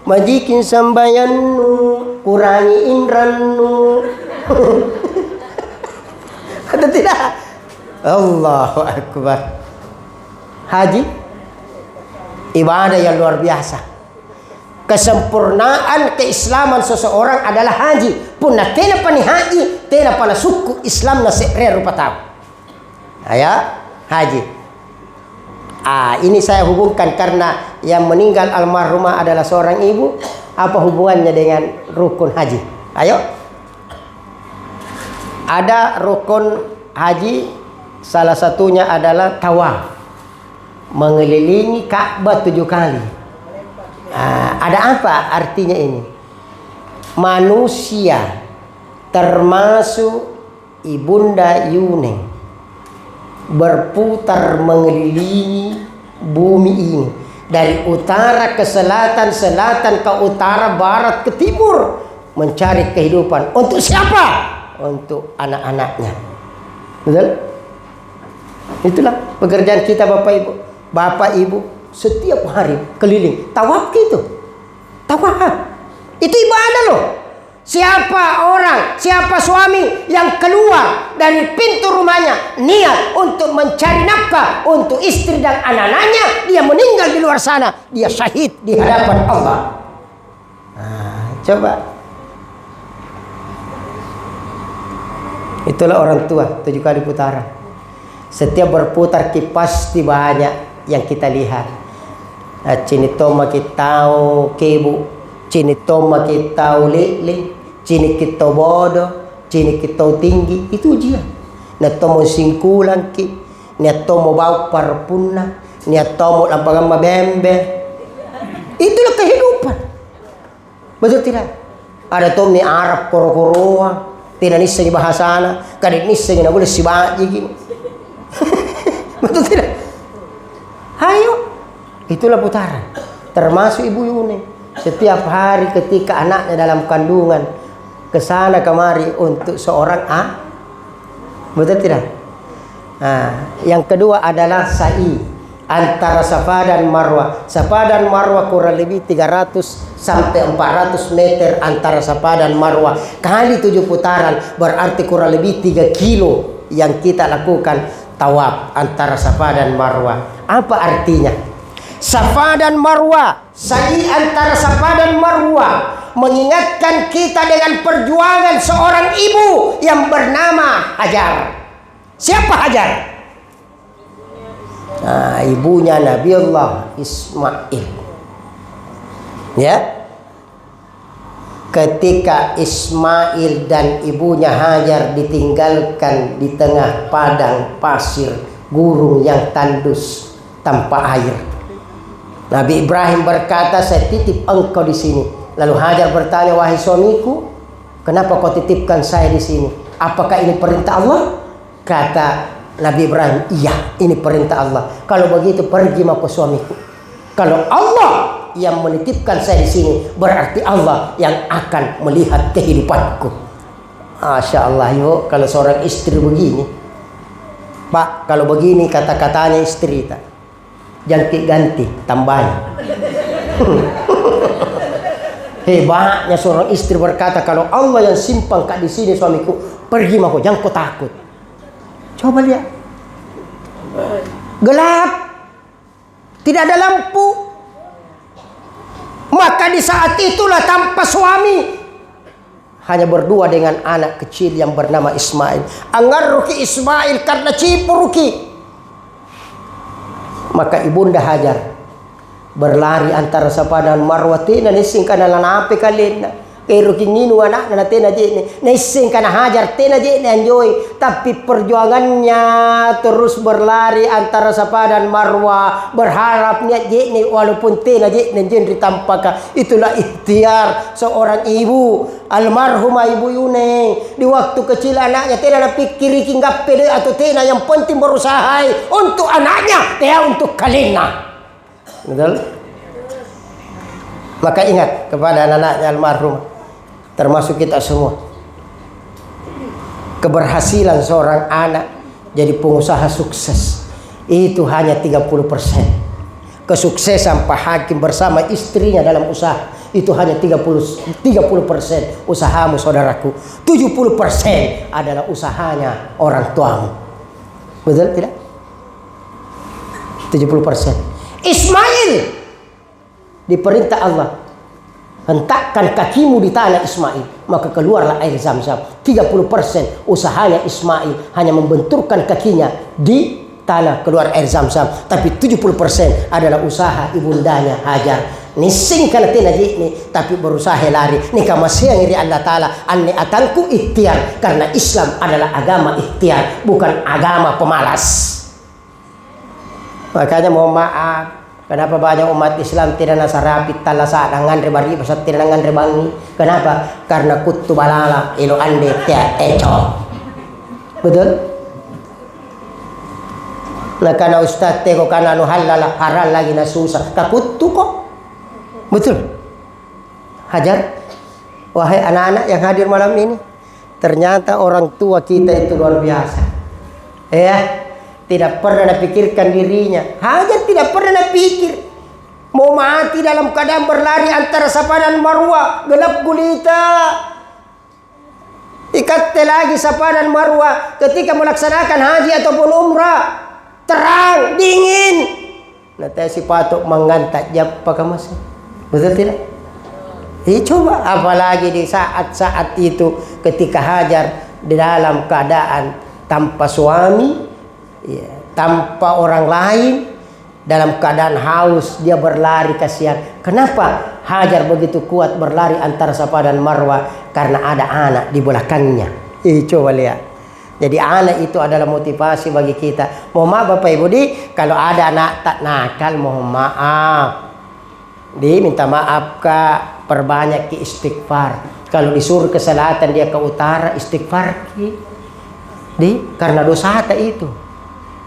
majikin sambayanmu, kurangi indranmu. Atau tidak? Allahu Akbar. Haji ibadah yang luar biasa. Kesempurnaan keislaman seseorang adalah haji. Punna tena pani haji, tena pana suku Islam na sekre rupa tahu. Ayah haji. Ini saya hubungkan karena yang meninggal almarhumah adalah seorang ibu. Apa hubungannya dengan rukun haji? Ayo. Ada rukun haji, salah satunya adalah tawaf, mengelilingi Ka'bah 7 kali. Ada apa artinya ini? Manusia termasuk Ibunda Yuneng berputar mengelilingi bumi ini dari utara ke selatan, selatan ke utara, barat ke timur, mencari kehidupan. Untuk siapa? Untuk anak-anaknya. Betul? Itulah pekerjaan kita Bapak Ibu. Bapak Ibu setiap hari keliling tawaf gitu. Tawaf itu ibadah loh. Siapa suami yang keluar dari pintu rumahnya niat untuk mencari nafkah untuk istri dan anak-anaknya, dia meninggal di luar sana, dia syahid di hadapan Allah. Coba. Itulah orang tua 7 kali putaran. Setiap berputar pasti banyak yang kita lihat. Cini toma kita tahu kebu, cini toma kita tahu lele, cini kita bodoh, cini kita tinggi, itu ujian. Nek tomo singkulan ki, nek tomo bau parpunna, nek tomo lampangan mabembe. Itulah kehidupan. Betul tidak? Ada tomi Arab koro-koroa, tidak nisa di bahasana, kadang nisa di boleh si baji gitu. Betul tidak? Hayo. Itulah putaran. Termasuk Ibu Yune. Setiap hari ketika anaknya dalam kandungan, kesana kemari untuk seorang Betul tidak? Yang kedua adalah sa'i. antara Safa dan Marwah. Safa dan Marwah kurang lebih 300 sampai 400 meter antara Safa dan Marwah. Kali 7 putaran berarti kurang lebih 3 kilo yang kita lakukan tawaf antara Safa dan Marwah. Apa artinya? Safa dan Marwah, sa'i antara Safa dan Marwah mengingatkan kita dengan perjuangan seorang ibu yang bernama Hajar. Siapa Hajar? Nah, ibunya Nabiullah Ismail. Ya. Ketika Ismail dan ibunya Hajar ditinggalkan di tengah padang pasir gurun yang tandus tanpa air, Nabi Ibrahim berkata, saya titip engkau di sini. Lalu Hajar bertanya, wahai suamiku, kenapa kau titipkan saya di sini? Apakah ini perintah Allah? Kata Nabi Ibrahim, iya, ini perintah Allah. Kalau begitu pergi sama suamiku. Kalau Allah yang menitipkan saya di sini, berarti Allah yang akan melihat kehidupanku. Masya Allah, yuk, kalau seorang istri begini, Pak, kalau begini kata-katanya istri, ganti tambahin. Hebatnya seorang istri berkata, kalau Allah yang simpang kak di sini suamiku, pergi mako, jangan kau takut. Coba lihat, gelap, tidak ada lampu. Maka di saat itulah tanpa suami, hanya berdua dengan anak kecil yang bernama Ismail. Angarruki Ismail karena cipuruki. Maka ibunda Hajar berlari antara Safa dan Marwah. Tina nising kana lanape kalena. Kero kinginu anak na tena jene. Nising kana Hajar tena jene anjoy. Tapi perjuangannya terus berlari antara Safa dan Marwah. Berharap niat jene walaupun tena jene jene tampaka. Itulah ikhtiar seorang ibu. Almarhumah Ibu Yune. Di waktu kecil anaknya tena na pikir kinggap pede atau tena, yang penting berusaha untuk anaknya, tena untuk kalena. Betul? Maka ingat kepada anak-anaknya almarhum, termasuk kita semua, keberhasilan seorang anak jadi pengusaha sukses itu hanya 30%. Kesuksesan Pak Hakim bersama istrinya dalam usaha itu hanya 30% usahamu saudaraku. 70% adalah usahanya orang tuamu. Betul tidak? 70%. Ismail diperintah Allah, hentakkan kakimu di tanah Ismail, maka keluarlah air Zam-Zam. 30% usahanya Ismail hanya membenturkan kakinya di tanah, keluar air Zam-Zam. Tapi 70% adalah usaha ibundanya Hajar. Nising kana tina jini, tapi berusaha lari. Nika masih yang iri Allah Ta'ala, anni atanku ikhtiar. Karena Islam adalah agama ikhtiar, bukan agama pemalas. Makanya mohon maaf, kenapa banyak umat Islam tidak nasarapi talasa dengan rebari pasat tidak dengan rebangi? Kenapa? Karena kutu balala ilo ande tia eco. Betul? Nah karena ustaz teko kana anu halala haral lagi na susah. Kakutu kok. Betul? Hajar, wahai anak-anak yang hadir malam ini, ternyata orang tua kita itu luar biasa. Tidak pernah pikirkan dirinya. Hajar tidak pernah pikir mau mati dalam keadaan berlari antara Safa dan Marwah, gelap gulita. Ikat lagi Safa dan Marwah ketika melaksanakan haji ataupun umrah, terang, dingin. Nanti si patok mengantak jam pakai masuk. Betul tidak? Coba apalagi di saat-saat itu ketika Hajar di dalam keadaan tanpa suami, ya, tanpa orang lain, dalam keadaan haus, dia berlari kasihan. Kenapa Hajar begitu kuat berlari antara Safa dan Marwah? Karena ada anak di belakangnya. Coba lihat. Jadi anak itu adalah motivasi bagi kita. Mohon maaf Bapak Ibu kalau ada anak tak nakal, mohon maaf. Minta maaf Kak, perbanyak ki istighfar. Kalau disuruh ke selatan dia ke utara, istighfar ki. Karena dosa itu.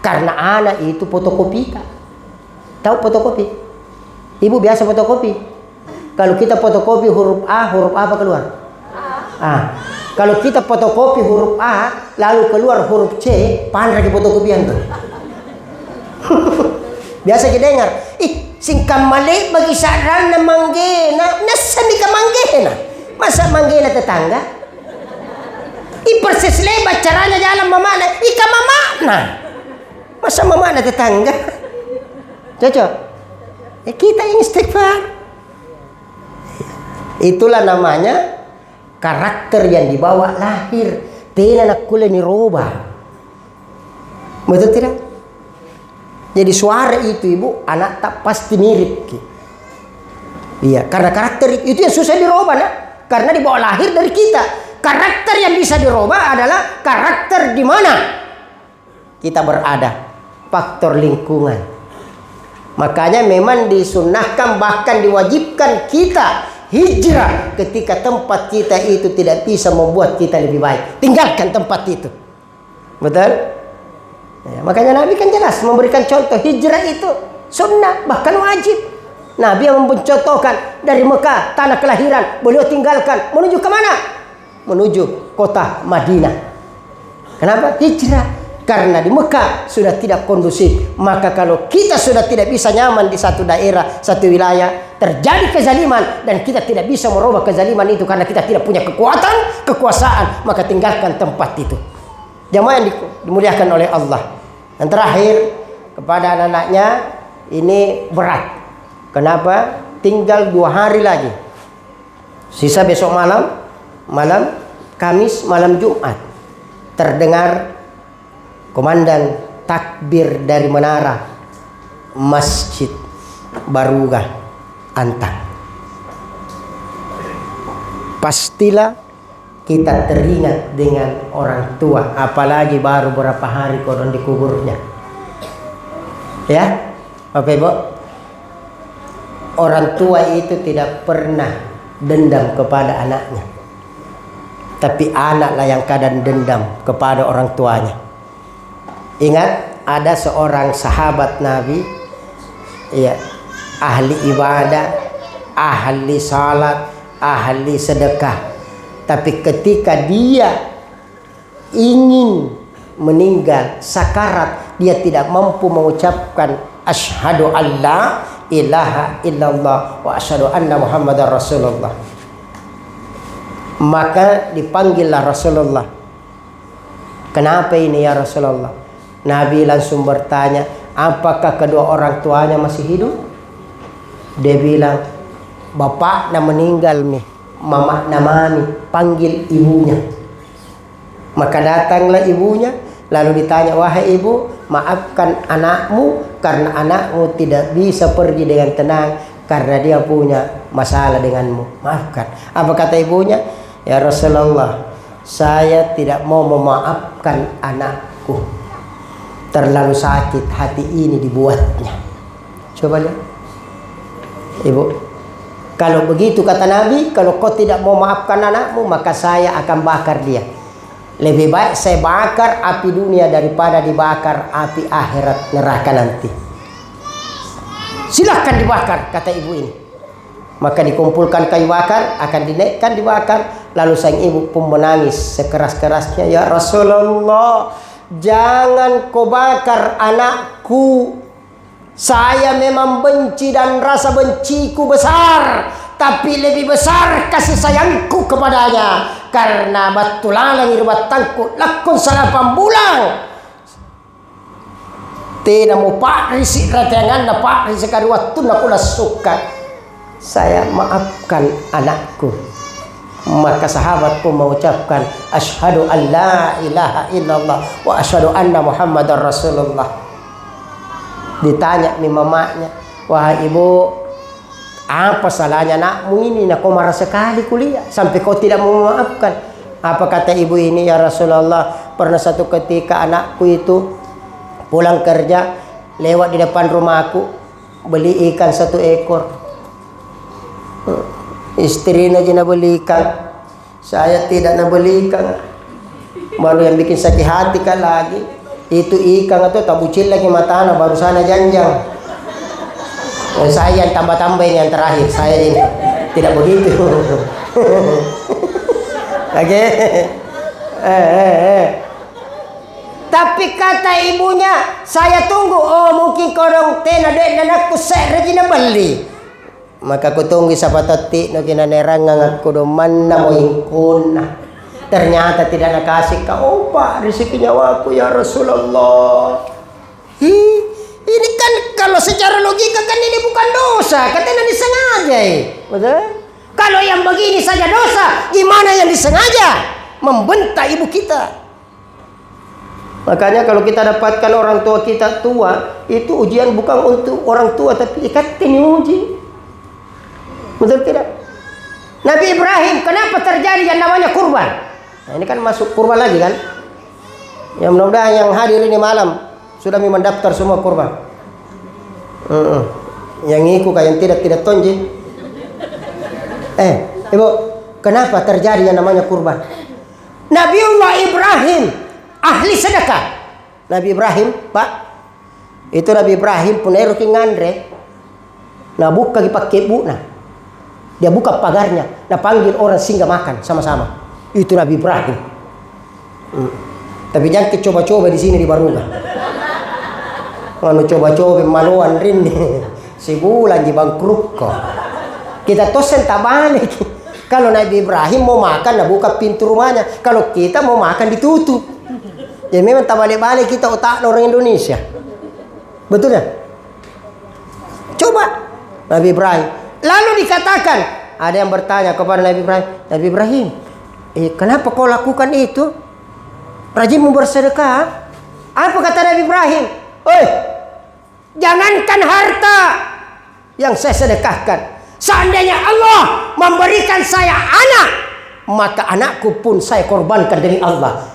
Karena anak itu fotokopi Kak. Tahu fotokopi? Ibu biasa fotokopi. Kalau kita fotokopi huruf A apa keluar? A. Kalau kita fotokopi huruf A lalu keluar huruf C, pandai lagi fotokopian tuh. Biasa kita dengar, singkam malik bagi saran na manggena, nasami ka manggena. Masa manggena tetangga? Persis lebat caranya jalan mamana, ika mamana. Masa mamana tetangga? Cocok? Kita yang istighfar. Itulah namanya karakter yang dibawa lahir. Tena nak kule ni roba. Betul tidak? Jadi suara itu ibu, anak tak pasti mirip. Iya, karena karakter itu yang susah dirubah, nak. Karena dibawa lahir dari kita. Karakter yang bisa dirubah adalah karakter di mana kita berada. Faktor lingkungan. Makanya memang disunahkan, bahkan diwajibkan kita hijrah ketika tempat kita itu tidak bisa membuat kita lebih baik. Tinggalkan tempat itu. Betul? Ya, makanya Nabi kan jelas memberikan contoh hijrah itu sunnah, bahkan wajib. Nabi yang mencontohkan dari Mekah, tanah kelahiran, beliau tinggalkan menuju ke mana? Menuju kota Madinah. Kenapa? Hijrah. Karena di Mekah sudah tidak kondusif. Maka kalau kita sudah tidak bisa nyaman di satu daerah, satu wilayah, terjadi kezaliman dan kita tidak bisa merubah kezaliman itu karena kita tidak punya kekuatan, kekuasaan, maka tinggalkan tempat itu. Jamaah yang dimuliakan oleh Allah. Yang terakhir kepada anak-anaknya ini berat. Kenapa? Tinggal 2 hari lagi. Sisa besok malam Kamis, malam Jumat. Terdengar komandan takbir dari menara Masjid Barugah Antang. Pastilah kita teringat dengan orang tua, apalagi baru beberapa hari konon dikuburnya. Ya, Bapak Ibu, orang tua itu tidak pernah dendam kepada anaknya, tapi anaklah yang kadang dendam kepada orang tuanya. Ingat, ada seorang sahabat Nabi, ya, ahli ibadah, ahli salat, ahli sedekah. Tapi ketika dia ingin meninggal sakarat, dia tidak mampu mengucapkan asyhadu alla ilaha illallah wa asyhadu anna muhammadar rasulullah. Maka dipanggillah Rasulullah. Kenapa ini ya Rasulullah? Nabi langsung bertanya, apakah kedua orang tuanya masih hidup? Dia bilang, bapak nak meninggal nih, mama namani, panggil ibunya. Maka datanglah ibunya, lalu ditanya, wahai ibu, maafkan anakmu karena anakmu tidak bisa pergi dengan tenang karena dia punya masalah denganmu. Maafkan. Apa kata ibunya? Ya Rasulullah, saya tidak mau memaafkan anakku. Terlalu sakit hati ini dibuatnya. Coba lihat, ibu. Kalau begitu kata Nabi, kalau kau tidak mau maafkan anakmu, maka saya akan bakar dia. Lebih baik saya bakar api dunia daripada dibakar api akhirat neraka nanti. Silahkan dibakar, kata ibu ini. Maka dikumpulkan kayu bakar, akan dinaikkan dibakar. Lalu sang ibu pun menangis sekeras-kerasnya, ya Rasulullah, jangan kau bakar anakku. Saya memang benci dan rasa benciku besar, tapi lebih besar kasih sayangku kepadanya. Karena batulalang irbat tangku lakon salapan bulan. Tidak mau pak risik ratengan na pak risik kariwat tun aku suka. Saya maafkan anakku. Maka sahabat pun mengucapkan asyhadu an la ilaha illallah wa asyhadu anna muhammadar rasulullah. Ditanya nih mamanya, wahai ibu, apa salahnya anakmu ini? Nak kau marah sekali kuliah sampai kau tidak mau memaafkan. Apa kata ibu ini? Ya Rasulullah, pernah satu ketika anakku itu pulang kerja, lewat di depan rumahku, beli ikan 1 ekor. Istrinya aja nak beli ikan, saya tidak nak beli ikan. Baru yang bikin sakit hati kan lagi, itu ikan itu tak bucin lagi matanya, baru sana janjang. Saya yang tambah-tambahin yang terakhir, saya ini tidak begitu. Oke. Tapi kata ibunya, saya tunggu. Oh mungkin korong tena dek dan aku rejina beli. Maka aku tunggu siapa tati no kina nerangang aku do mana mo ingkuna. Ternyata tidak nak kasih kau pak rezeki nyawaku ya Rasulullah. Ini kan kalau secara logika kan ini bukan dosa, katanya disengaja. Betul? Kalau yang begini saja dosa, gimana yang disengaja? Membentak ibu kita. Makanya kalau kita dapatkan orang tua kita tua, itu ujian bukan untuk orang tua tapi ikat ini uji. Betul tidak? Nabi Ibrahim kenapa terjadi yang namanya kurban? Nah, ini kan masuk kurban lagi kan? Ya mudah-mudahan yang hadir ini malam sudah mendaftar semua kurban. Yang ikut yang tidak tonji. Ibu, kenapa terjadi yang namanya kurban? Nabiullah Ibrahim ahli sedekah. Nabi Ibrahim, Pak. Itu Nabi Ibrahim punero ki ngandre. Nah buka pakai bu nah. Dia buka pagarnya, nah panggil orang singgah makan sama-sama. Itu Nabi Ibrahim. Tapi jangan coba-coba di sini di Baruga. Mau coba-coba maluan rini. Sebulan di bangkrut kok. Kita tosen tak balik. Kalau Nabi Ibrahim mau makan, nah buka pintu rumahnya. Kalau kita mau makan ditutup. Ya memang tak balik-balik kita otak orang Indonesia. Betul ya? Coba Nabi Ibrahim. Lalu dikatakan, ada yang bertanya kepada Nabi Ibrahim, Nabi Ibrahim, kenapa kau lakukan itu? Rajin bersedekah. Apa kata Nabi Ibrahim? Jangankan harta yang saya sedekahkan. Seandainya Allah memberikan saya anak, maka anakku pun saya korbankan demi Allah.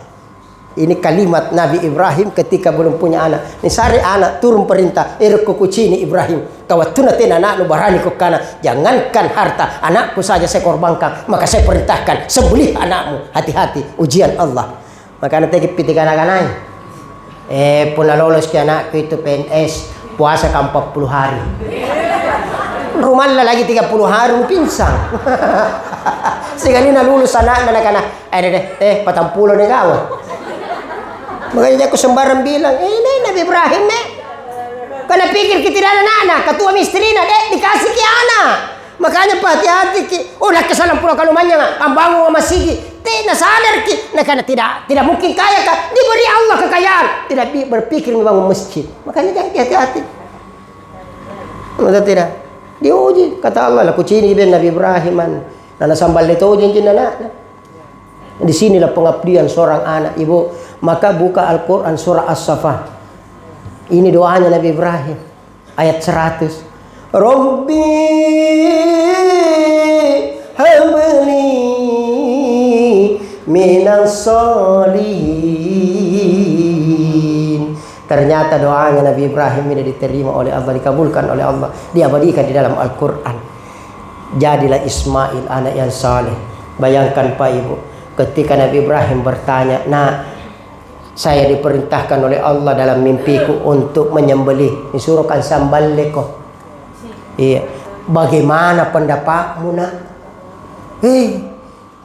Ini kalimat Nabi Ibrahim ketika belum punya anak. Ini sari anak turun perintah, irku kucini Ibrahim. Kawatuna tena anak nu barani kokana. Jangankan harta, anakku saja saya korbankan. Maka saya perintahkan, sembelih anakmu. Hati-hati, ujian Allah. Maka nanti ketika anak-anak puna lolos ke anakku itu PNS, puasa ke 40 hari. Rumahnya lagi 30 hari pinsang. Sekali na lulus anak-anak. Patampulo nih kawan. Makanya aku sembarang bilang, ini Nabi Ibrahim Kalau pikir kita tidak ada anak, ketua mistrina dikasih ke anak. Makanya pak hati-hati ki. Udah kesalam pulau kalau manya ambangu sama sigi. Tidak sadar ki. Nah karena tidak mungkin kaya kah? Diberi Allah kekayaan. Tidak berpikir membangun masjid. Makanya jangan hati-hati. Masa tidak? Diuji kata Allah lah kucini ben Nabi Ibrahim nana sambal itu uji anak. Di sinilah pengabdian seorang anak ibu. Maka buka Al-Quran surah As-Saffat. Ini doanya Nabi Ibrahim ayat 100. Rabbi habli minas solihin. Ternyata doanya Nabi Ibrahim ini diterima oleh Allah, dikabulkan oleh Allah, diabadikan di dalam Al-Quran. Jadilah Ismail anak yang saleh. Bayangkan Pak Ibu, ketika Nabi Ibrahim bertanya, saya diperintahkan oleh Allah dalam mimpiku untuk menyembelih. Disuruhkan sambal leko. Iya. Bagaimana pendapatmu nak?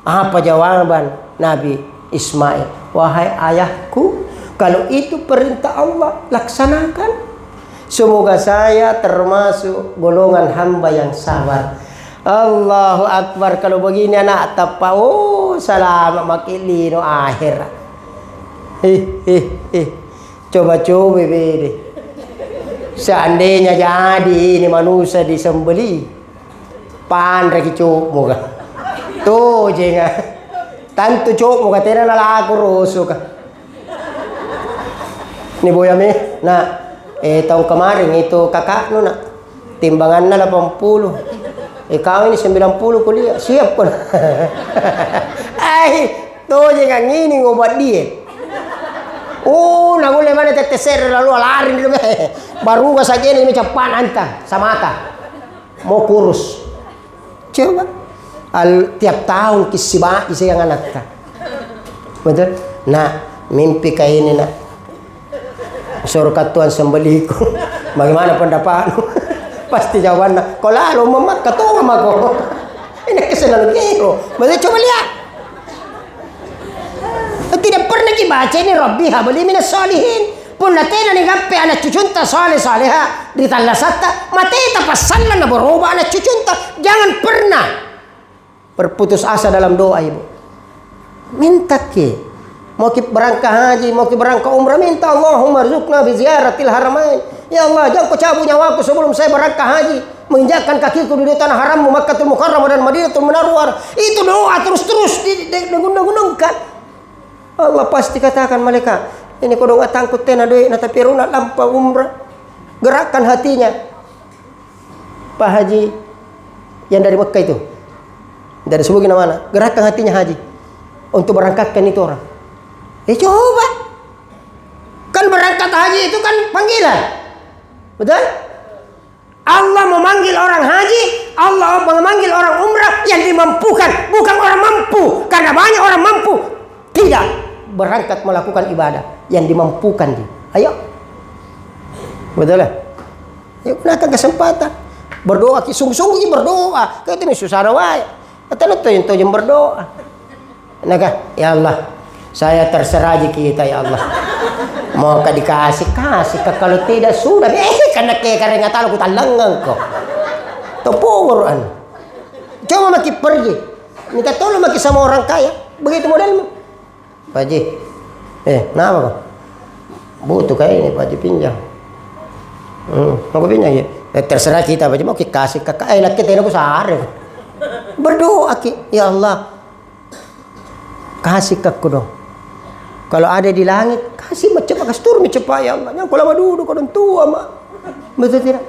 Apa jawaban Nabi Ismail? Wahai ayahku, kalau itu perintah Allah, laksanakan. Semoga saya termasuk golongan hamba yang sabar. Allahu Akbar. Kalau begini anak tapa, selamat makilino akhirat. Coba-coba bede. Seandainya jadi ini manusia disembeli, pandai cuk muka. Tuh jenga. Tantu cuk muka tena nala aku rusuk. Ini boyame. Nah, tahun kemarin itu kakak nu nak timbangannya 80. Kau ini 90 kuliah. Siap pun. Tuh jenga ngini ngobat dia. Nagulay mana teteser lalu lari di baru gak saja ini cepat anta sama ata mau kurus coba tiap tahun kisiba isi yang anak betul. Nah mimpi kayak ini nak suruh Tuhan sembeliku. Bagaimana pendapatmu? Pasti jawabannya kalau lalu memak ketua sama kau ini kesenangan kiro. Betul, coba lihat tidak pernah ki baca ini Rabbi habli minas solihin. Pun natena ni gappe anak cucunta soleh soleha di talasatta mateta pasalla na berubah anak cucunta. Jangan pernah berputus asa dalam doa ibu. Minta ke mau ki berangkat haji, mau ki berangkat umrah, minta Allahumma rzuqna bi ziyaratil haramain. Ya Allah, jangan kau cabut nyawaku sebelum saya berangkat haji, menginjakkan kakiku di tanah harammu Makkahul Mukarramah dan Madinatul Munawwarah. Itu doa terus-terus digunung-gunungkan. Allah pasti katakan malaikat, ini kau nggak tangkut tena duit na tapi runat lampa umrah. Gerakkan hatinya. Pak Haji yang dari Mekah itu, dari sebuah mana? Gerakkan hatinya Haji untuk berangkatkan itu orang. Coba. Kan berangkat haji itu kan panggilan. Betul? Allah memanggil orang haji, Allah memanggil orang umrah yang dimampukan, bukan orang mampu. Karena banyak orang mampu tidak berangkat melakukan ibadah yang dimampukan dia. Ayo. Betul lah. Ya gunakan kesempatan. Berdoa, sungguh-sungguh berdoa. Kata ini susah wae. Kata itu yang berdoa. Nah, ya Allah, saya terserah aja kita ya Allah. Mau dikasih kasih, kalau tidak sudah. Karena karena nggak tahu kita lengang kok. Toporan. Coba maki pergi. Minta tolong maki sama orang kaya. Begitu modelmu. Pak Haji, kenapa kok? Butuh kayak ini Pak Haji pinjam. Mau pinjam ya? Terserah kita Pak Haji, mau kasih kakak. Laki kita aku sehari. Berdoa ki, ya Allah, kasih aku dong. Kalau ada di langit, kasih macam kasih turun cepat ya Allah. Yang kalau duduk orang tua mak. Betul tidak?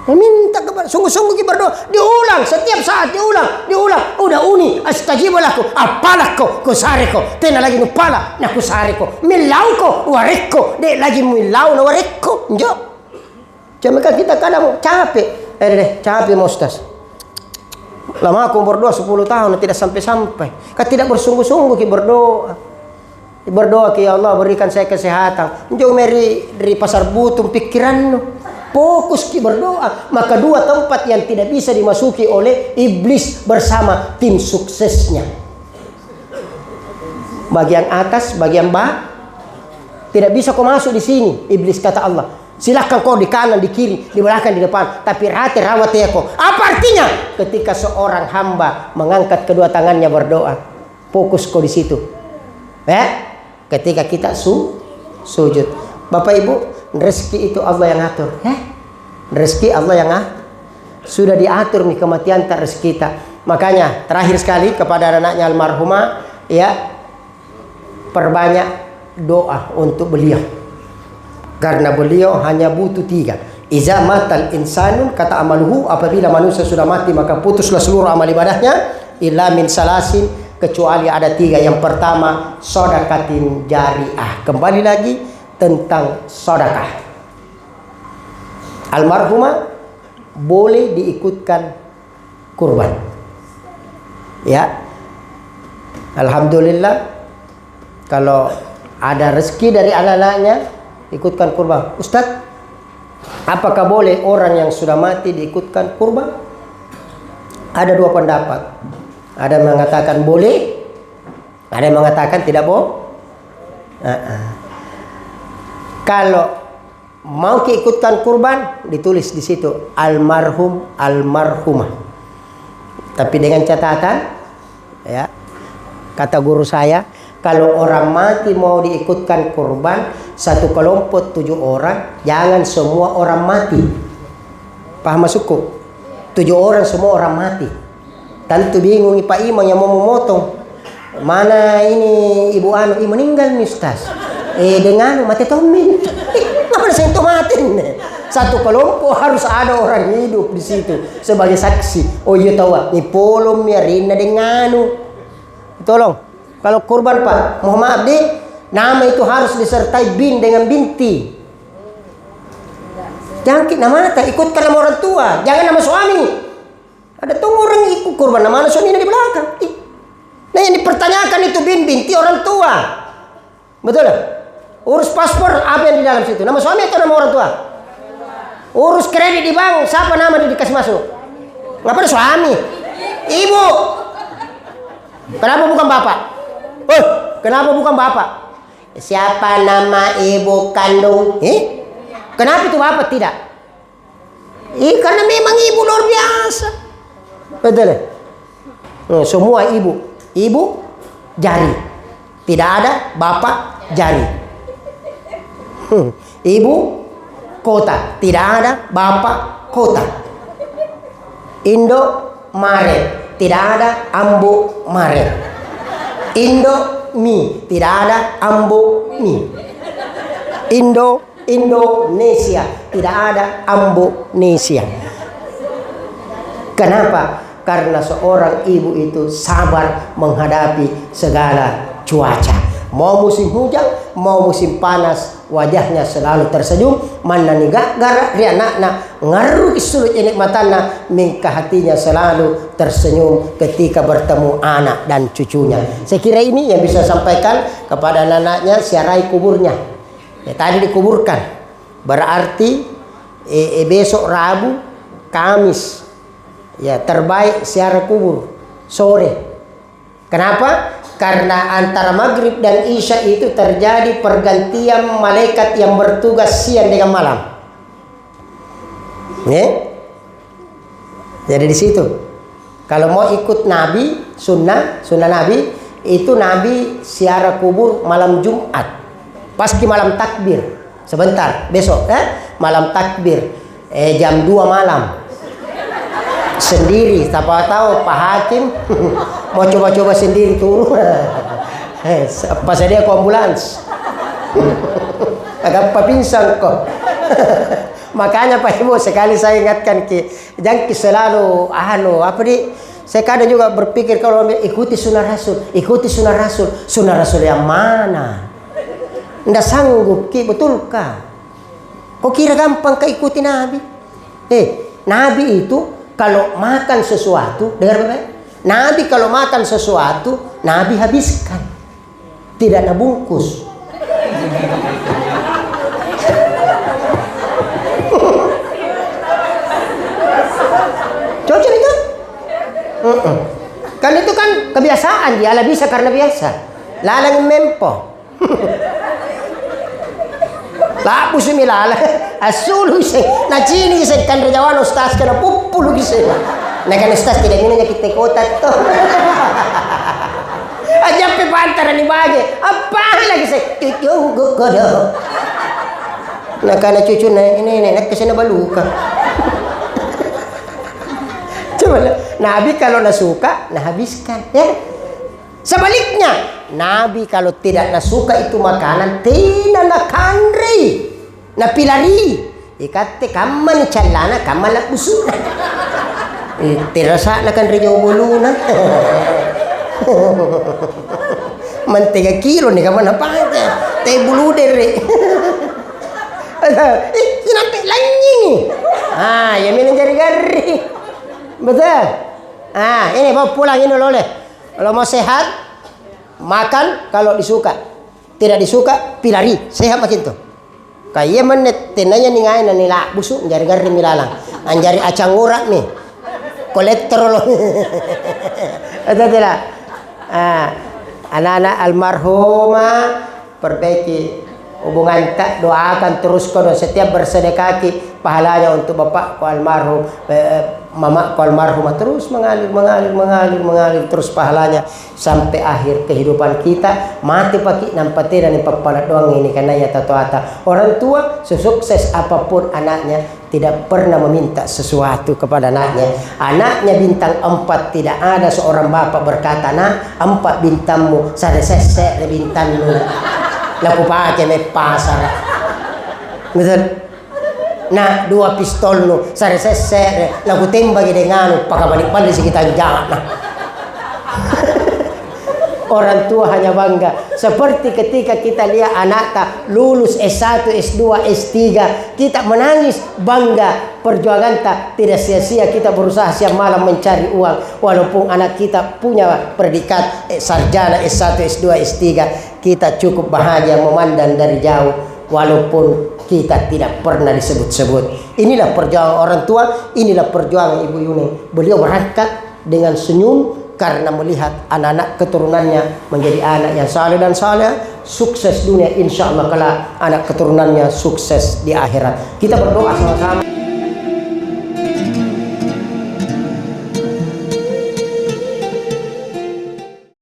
Minta kepada sungguh-sungguh kita berdoa, diulang setiap saat, diulang. Udah uni, astajib laku, apalah ko sareko, tena lagi nupala, naku sareko, milau ko wareko, dek lagi milau na wareko, jo. Cuma kita kadang capek, capek mostas. Lama aku berdoa 10 tahun tidak sampai-sampai. Kan tidak bersungguh-sungguh kita berdoa. Berdoa ke ya Allah berikan saya kesehatan. Jauh dari pasar butung pikiranmu. Fokus ki berdoa. Maka dua tempat yang tidak bisa dimasuki oleh iblis bersama tim suksesnya. Bagian atas, bagian bawah. Tidak bisa kau masuk di sini. Iblis kata Allah. Silahkan kau di kanan, di kiri, di belakang, di depan. Tapi hati rawat ya kau. Apa artinya? Ketika seorang hamba mengangkat kedua tangannya berdoa. Fokus kau di situ. Ketika kita sujud. Bapak Ibu, rezeki itu Allah yang atur. Rezeki Allah yang sudah diatur nih kematian tak rezeki kita. Makanya terakhir sekali kepada anaknya almarhumah, ya, perbanyak doa untuk beliau. Karena beliau hanya butuh 3. Iza matal insanun kata amaluhu, apabila manusia sudah mati maka putuslah seluruh amal ibadahnya illa min salasin, kecuali ada 3. Yang pertama sedekatin jariah. Kembali lagi tentang sedekah. Almarhumah boleh diikutkan kurban. Ya. Alhamdulillah kalau ada rezeki dari anak-anaknya ikutkan kurban. Ustaz, apakah boleh orang yang sudah mati diikutkan kurban? Ada 2 pendapat. Ada yang mengatakan boleh, ada yang mengatakan tidak boleh. Kalau mau diikutkan kurban, ditulis di situ almarhum, almarhumah. Tapi dengan catatan, ya, kata guru saya, kalau orang mati mau diikutkan kurban, satu kelompok 7 orang, jangan semua orang mati. Paham masukku? 7 orang semua orang mati. Tentu bingung Pak Imam yang mau memotong. Mana ini ibu anu meninggal nih Ustaz. Dengan mati tomin. Ngapain saya tomatin? Satu kelompok harus ada orang hidup di situ sebagai saksi. Oh iya tahu, nih polom ya Rina denganu. Tolong, kalau kurban Pak, mohon maaf deh, nama itu harus disertai bin dengan binti. Jangan nama tak ikutkan nama orang tua, jangan nama suami. Ada tunggu orang ikut kurban nama suami di belakang. Nah yang dipertanyakan itu binti orang tua. Betul lah? Urus paspor apa yang di dalam situ? Nama suami atau nama orang tua? Urus kredit di bank, siapa nama dia dikasih masuk? Ngapain suami? Ibu. Kenapa bukan bapak? Kenapa bukan bapak? Siapa nama ibu kandung? Kenapa itu bapak tidak? Karena memang ibu luar biasa. Betul. Semua ibu jari. Tidak ada bapak jari. Ibu kota, tidak ada bapak kota. Indo Maret, tidak ada ambo Maret. Indomie, tidak ada ambo mie. Indonesia, tidak ada Ambonesia. Kenapa? Karena seorang ibu itu sabar menghadapi segala cuaca. Mau musim hujan, mau musim panas, wajahnya selalu tersenyum. Mana ni gara ria nak ngaruh sulit ini matana, mingkah hatinya selalu tersenyum ketika bertemu anak dan cucunya. Saya kira ini yang bisa sampaikan kepada anak-anaknya siarai kuburnya. Ya, tadi dikuburkan, berarti besok Rabu, Kamis, ya terbaik siara kubur sore. Kenapa? Karena antara maghrib dan isya itu terjadi pergantian malaikat yang bertugas siang dengan malam. Jadi di situ, kalau mau ikut Nabi, sunnah Nabi itu Nabi siara kubur malam Jumat, pasti malam takbir. Sebentar, besok malam takbir, jam 2 malam. Sendiri, siapa tahu Pak Hakim mau coba-coba sendiri turun. Pas dia ke ambulans. Agak pingsan kok. Makanya Pak Ibu sekali saya ingatkan jangan selalu saya kadang juga berpikir kalau ikuti sunnah Rasul. Sunnah Rasul yang mana? Nggak sanggup betulkah? Kok kira gampang ikuti Nabi? Nabi itu kalau makan sesuatu, dengar baik, Nabi kalau makan sesuatu, Nabi habiskan, tidak nabungkus. Cocok itu? Kan itu kan kebiasaan dia, bisa karena biasa. Lalang mempo. Lapu sumilala asulu se na chini se kan rejawan ustaz kana pupulu gise na kan ustaz tidak minanya kita kota to aja pe pantara ni bage apa lagi se cucu godo na kana cucu na ini nak kesana baluka coba Nabi kalau nasuka nah habiskan ya. Sebaliknya, Nabi kalau tidak nasuka itu makanan, tidak nak kandri, nak pilari. Ikate kaman calana, kaman nak busuk. Terasa nak kandri jauh bulu na. Mentega kilo ni kaman apa? Teh bulu dere. Sampai lanjing. Yang minum jari-jari. Betul. Ini bawa pulang ini oleh. Kalau mau sehat, makan kalau disuka. Tidak disuka, pilari. Sehat macam tu. Kaya menet tenanya ni ngai na nila busuk jari gari milalang. Anjari acang urat ni. Kolesterol. Ada tidak? Anak-anak almarhumah perbaiki hubungan tak, doakan terus kono setiap bersedekah pahalanya untuk bapak almarhum, mama almarhumah terus mengalir terus pahalanya sampai akhir kehidupan kita. Mati paki nampati dan papalat doang ini karena ya tatoata. Orang tua sesukses apapun anaknya tidak pernah meminta sesuatu kepada anaknya. Anaknya bintang 4 tidak ada seorang bapak berkata, "Nak, 4 bintangmu, saya sesek bintangmu." Laku pakai me pasar. Betul. Nah, 2 pistol nu, sare sese, laku tembak dengan pakabalik-balik sekitar jalan. Orang tua hanya bangga. Seperti ketika kita lihat anak lulus S1, S2, S3, kita menangis bangga. Perjuangan tidak sia-sia, kita berusaha siang malam mencari uang. Walaupun anak kita punya predikat sarjana S1, S2, S3, kita cukup bahagia memandang dari jauh. Walaupun kita tidak pernah disebut-sebut. Inilah perjuangan orang tua, inilah perjuangan Ibu Yuni. Beliau berangkat dengan senyum, karena melihat anak-anak keturunannya menjadi anak yang saleh dan saleh, sukses dunia, insya Allah kelak anak keturunannya sukses di akhirat. Kita berdoa sama-sama.